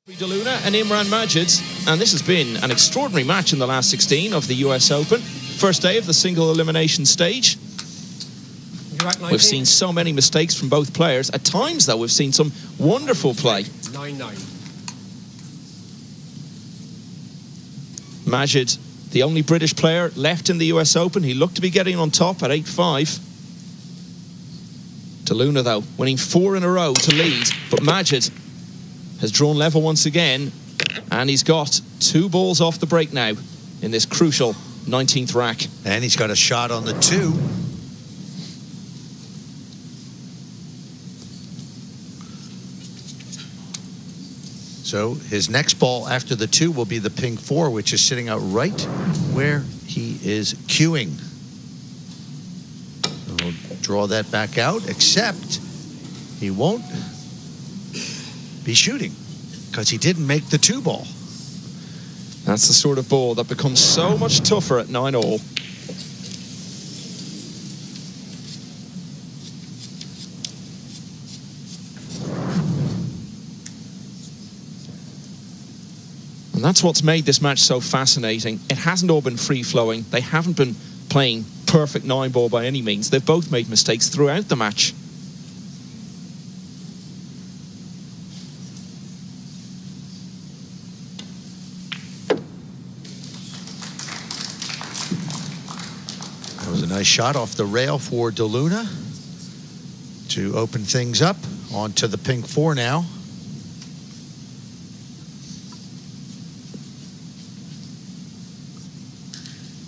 DeLuna and Imran Majid, and this has been an extraordinary match in the last 16 of the US Open. First day of the single elimination stage. We've seen so many mistakes from both players. At times, though, we've seen some wonderful play. 9-9. Majid, the only British player left in the US Open. He looked to be getting on top at 8-5. DeLuna, though, winning 4 in a row to lead, but Majid has drawn level once again, and he's got 2 balls off the break now in this crucial 19th rack. And he's got a shot on the 2. So his next ball after the 2 will be the ping 4, which is sitting out right where he is cueing. We'll draw that back out, except he won't be shooting because he didn't make the 2 ball. That's the sort of ball that becomes so much tougher at 9-all. And that's what's made this match so fascinating. It hasn't all been free-flowing. They haven't been playing perfect 9-ball by any means. They've both made mistakes throughout the match. Nice shot off the rail for DeLuna to open things up. Onto the pink 4 now.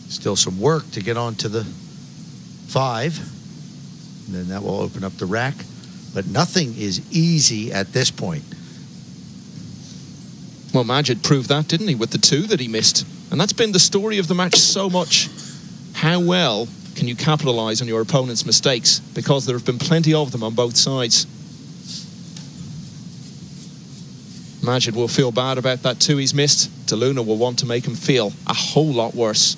Still some work to get onto the 5. And then that will open up the rack. But nothing is easy at this point. Well, Majid proved that, didn't he, with the 2 that he missed. And that's been the story of the match so much. How well can you capitalize on your opponent's mistakes? Because there have been plenty of them on both sides. Majid will feel bad about that 2 he's missed. DeLuna will want to make him feel a whole lot worse.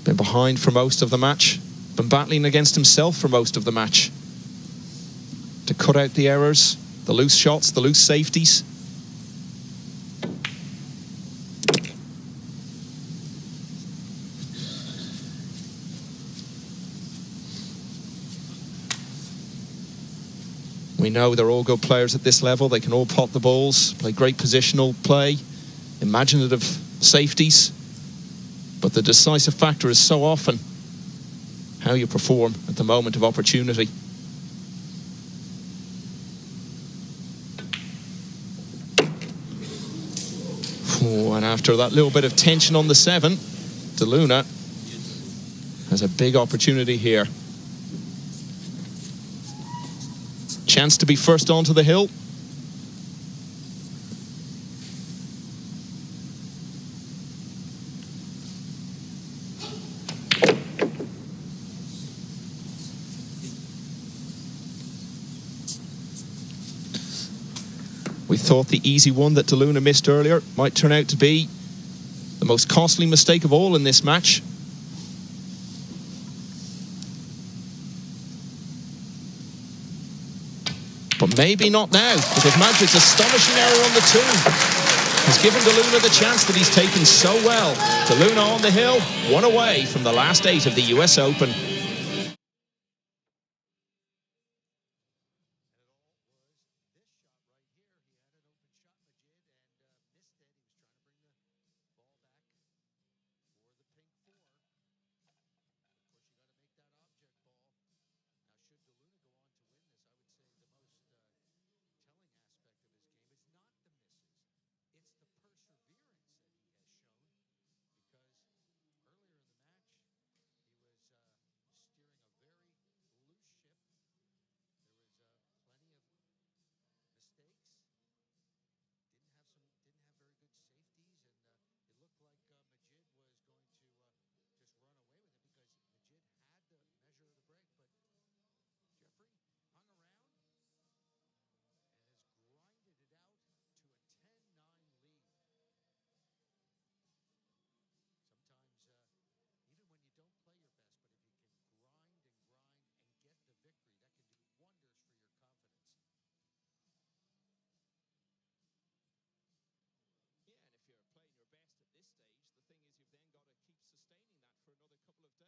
Been behind for most of the match, been battling against himself for most of the match to cut out the errors, the loose shots, the loose safeties. We know they're all good players at this level. They can all pot the balls, play great positional play, imaginative safeties. But the decisive factor is so often how you perform at the moment of opportunity. And after that little bit of tension on the 7, DeLuna has a big opportunity here. Chance to be first onto the hill. We thought the easy one that DeLuna missed earlier might turn out to be the most costly mistake of all in this match. But maybe not now, because Majid's astonishing error on the two has given DeLuna the chance that he's taken so well. DeLuna on the hill, one away from the last 8 of the US Open.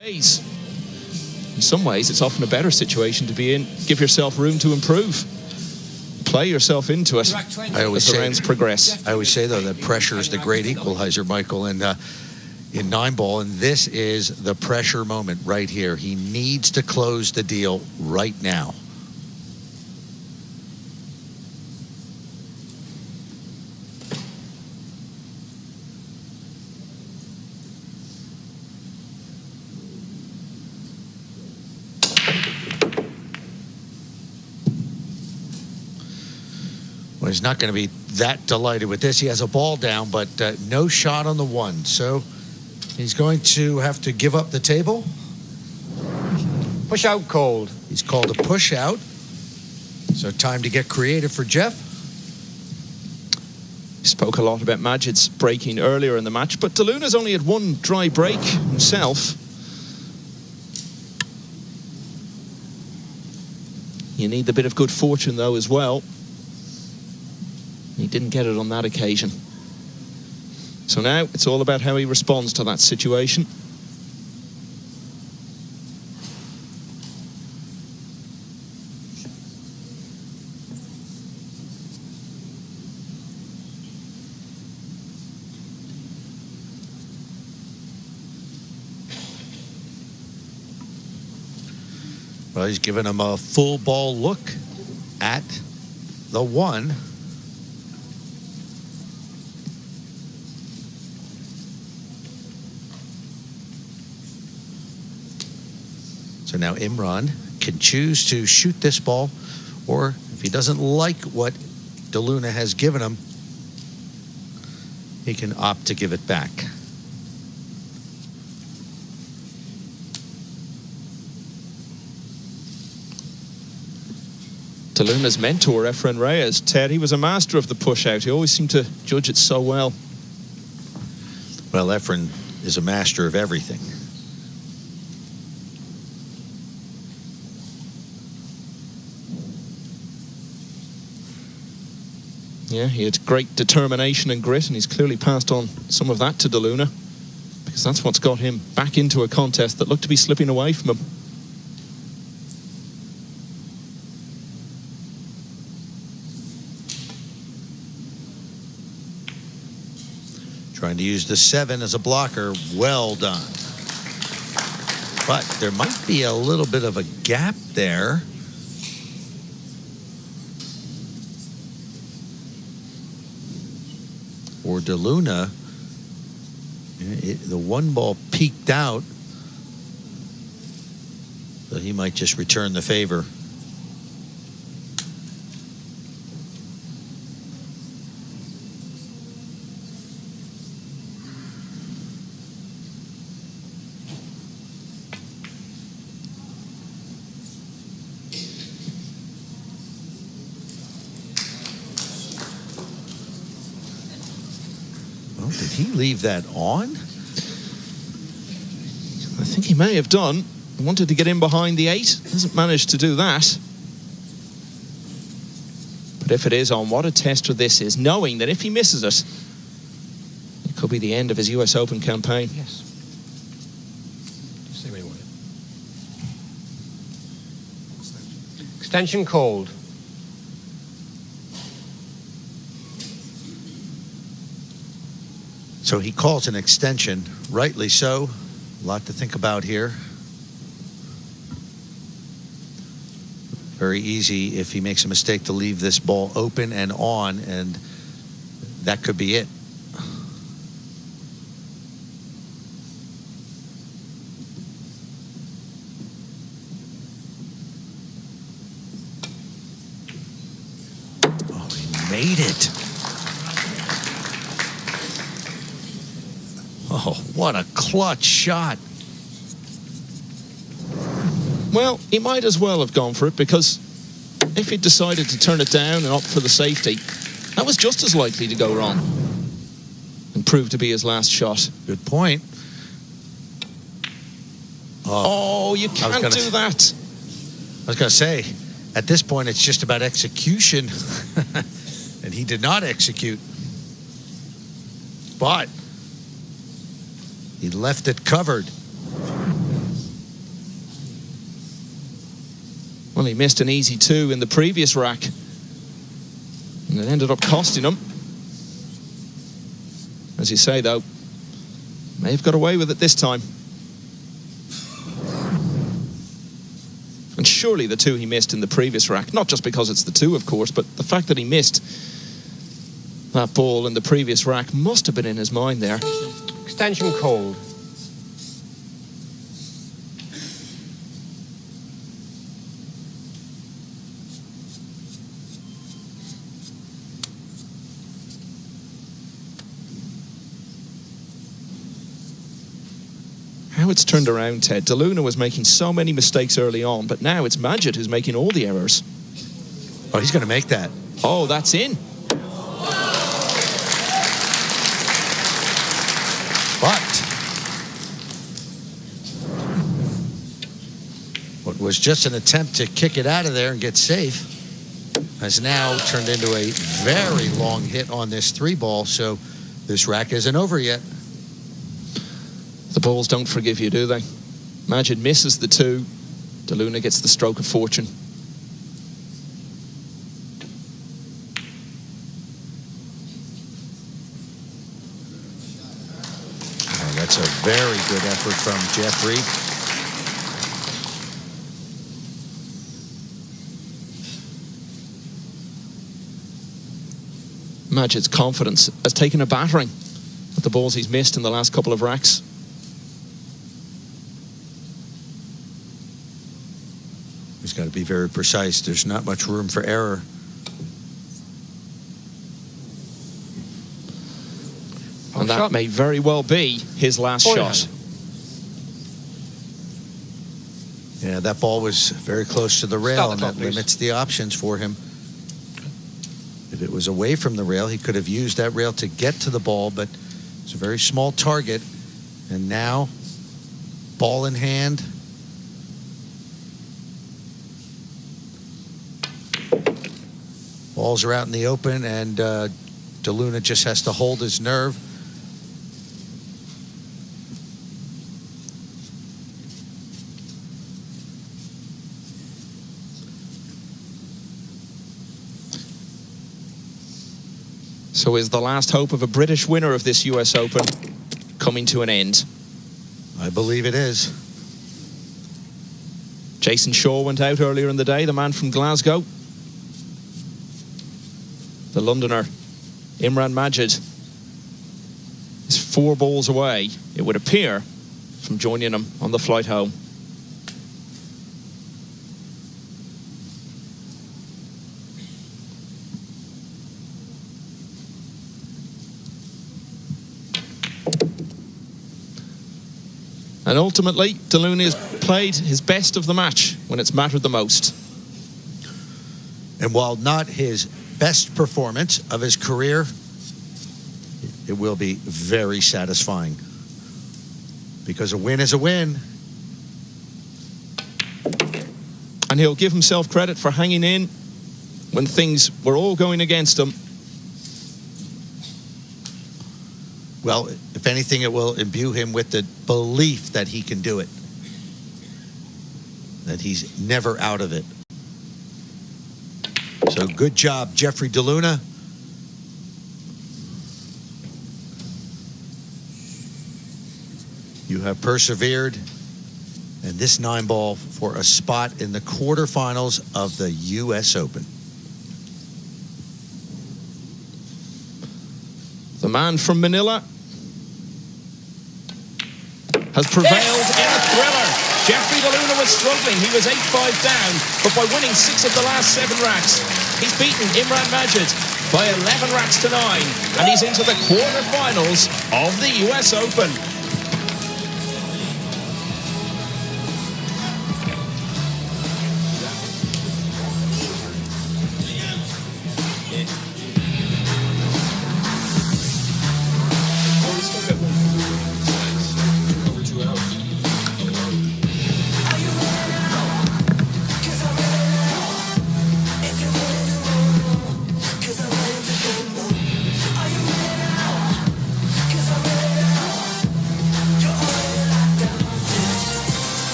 Days. In some ways, it's often a better situation to be in. Give yourself room to improve. Play yourself into it as the rounds progress. I always say, though, that pressure is the great equalizer, Michael, and in 9-ball, and this is the pressure moment right here. He needs to close the deal right now. Well, he's not going to be that delighted with this. He has a ball down, but no shot on the one. So he's going to have to give up the table. Push out called. He's called a push out. So time to get creative for Jeff. He spoke a lot about Majid's breaking earlier in the match, but DeLuna's only had one dry break himself. You need a bit of good fortune, though, as well. He didn't get it on that occasion. So now it's all about how he responds to that situation. Well, he's given him a full ball look at the one. So now Imran can choose to shoot this ball, or if he doesn't like what DeLuna has given him, he can opt to give it back. DeLuna's mentor, Efren Reyes, Ted, he was a master of the push-out. He always seemed to judge it so well. Well, Efren is a master of everything. Yeah, he had great determination and grit, and he's clearly passed on some of that to DeLuna, because that's what's got him back into a contest that looked to be slipping away from him. Trying to use the 7 as a blocker. Well done. But there might be a little bit of a gap there. For DeLuna, the one ball peaked out. So he might just return the favor. Well, did he leave that on? I think he may have done. Wanted to get in behind the 8. Hasn't managed to do that. But if it is on, what a tester this is, knowing that if he misses it, it could be the end of his US Open campaign. Yes. Just say what you want. Extension called. So he calls an extension, rightly so. A lot to think about here. Very easy if he makes a mistake to leave this ball open and on, and that could be it. Oh, he made it. Oh, what a clutch shot. Well, he might as well have gone for it, because if he'd decided to turn it down and opt for the safety, that was just as likely to go wrong and prove to be his last shot. Good point. Oh, you can't do that. I was going to say, at this point, it's just about execution. And he did not execute. But he left it covered. Well, he missed an easy 2 in the previous rack, and it ended up costing him. As you say, though, may have got away with it this time. And surely the 2 he missed in the previous rack, not just because it's the 2, of course, but the fact that he missed that ball in the previous rack must have been in his mind there. Extension called. How it's turned around, Ted. DeLuna was making so many mistakes early on, but now it's Majid who's making all the errors. Oh, he's going to make that. Oh, that's in. But what was just an attempt to kick it out of there and get safe has now turned into a very long hit on this 3-ball, so this rack isn't over yet. The balls don't forgive you, do they? Majid misses the 2. DeLuna gets the stroke of fortune. Oh, that's a very good effort from Jeffrey. Majid's confidence has taken a battering with the balls he's missed in the last couple of racks. He's got to be very precise. There's not much room for error. And that may very well be his last shot. Yeah, that ball was very close to the rail, and that limits the options for him. If it was away from the rail, he could have used that rail to get to the ball, but it's a very small target. And now, ball in hand. Balls are out in the open, and DeLuna just has to hold his nerve. So is the last hope of a British winner of this US Open coming to an end? I believe it is. Jason Shaw went out earlier in the day, the man from Glasgow. The Londoner, Imran Majid, is 4 balls away, it would appear, from joining him on the flight home. And ultimately, DeLuna has played his best of the match when it's mattered the most. And while not his best performance of his career, it will be very satisfying. Because a win is a win. And he'll give himself credit for hanging in when things were all going against him. Well, if anything, it will imbue him with the belief that he can do it. That he's never out of it. So good job, Jeffrey DeLuna. You have persevered. And this 9-ball for a spot in the quarterfinals of the U.S. Open. The man from Manila has prevailed in a thriller. Jeffrey DeLuna was struggling. He was 8-5 down, but by winning 6 of the last 7 racks, he's beaten Imran Majid by 11 racks to 9, and he's into the quarterfinals of the US Open.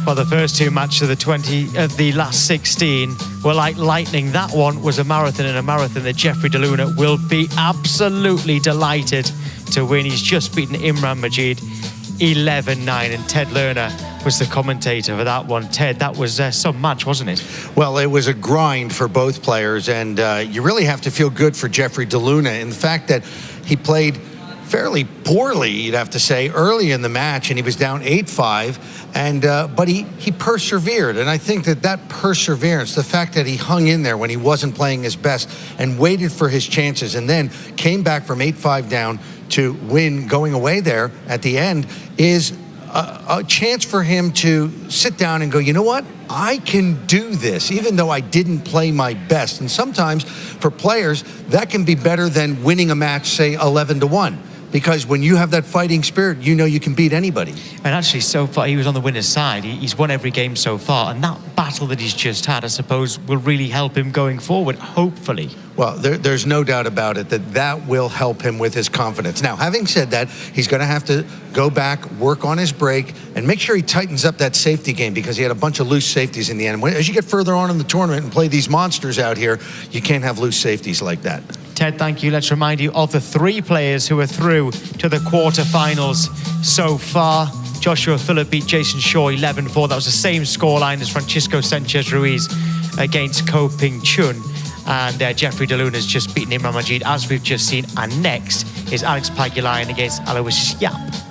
Well, the first 2 matches of the last 16 were like lightning. That one was a marathon, and a marathon that Jeffrey DeLuna will be absolutely delighted to win. He's just beaten Imran Majid 11-9, and Ted Lerner was the commentator for that one. Ted, that was some match, wasn't it? Well, it was a grind for both players, and you really have to feel good for Jeffrey DeLuna in the fact that he played fairly poorly, you'd have to say, early in the match, and he was down 8-5, and but he persevered. And I think that perseverance, the fact that he hung in there when he wasn't playing his best and waited for his chances, and then came back from 8-5 down to win going away there at the end, is a chance for him to sit down and go, you know what? I can do this, even though I didn't play my best. And sometimes for players, that can be better than winning a match, say 11-1. Because when you have that fighting spirit, you know you can beat anybody. And actually, so far, he was on the winner's side. He's won every game so far. And that battle that he's just had, I suppose, will really help him going forward, hopefully. Well, there's no doubt about it that will help him with his confidence. Now, having said that, he's going to have to go back, work on his break, and make sure he tightens up that safety game, because he had a bunch of loose safeties in the end. As you get further on in the tournament and play these monsters out here, you can't have loose safeties like that. Ted, thank you. Let's remind you of the 3 players who are through to the quarterfinals so far. Joshua Phillip beat Jason Shaw 11-4. That was the same scoreline as Francisco Sanchez-Ruiz against Ko Ping Chun. And Jeffrey DeLuna has just beaten Imran Majid, as we've just seen. And next is Alex Pagulayan against Aloysius Yap.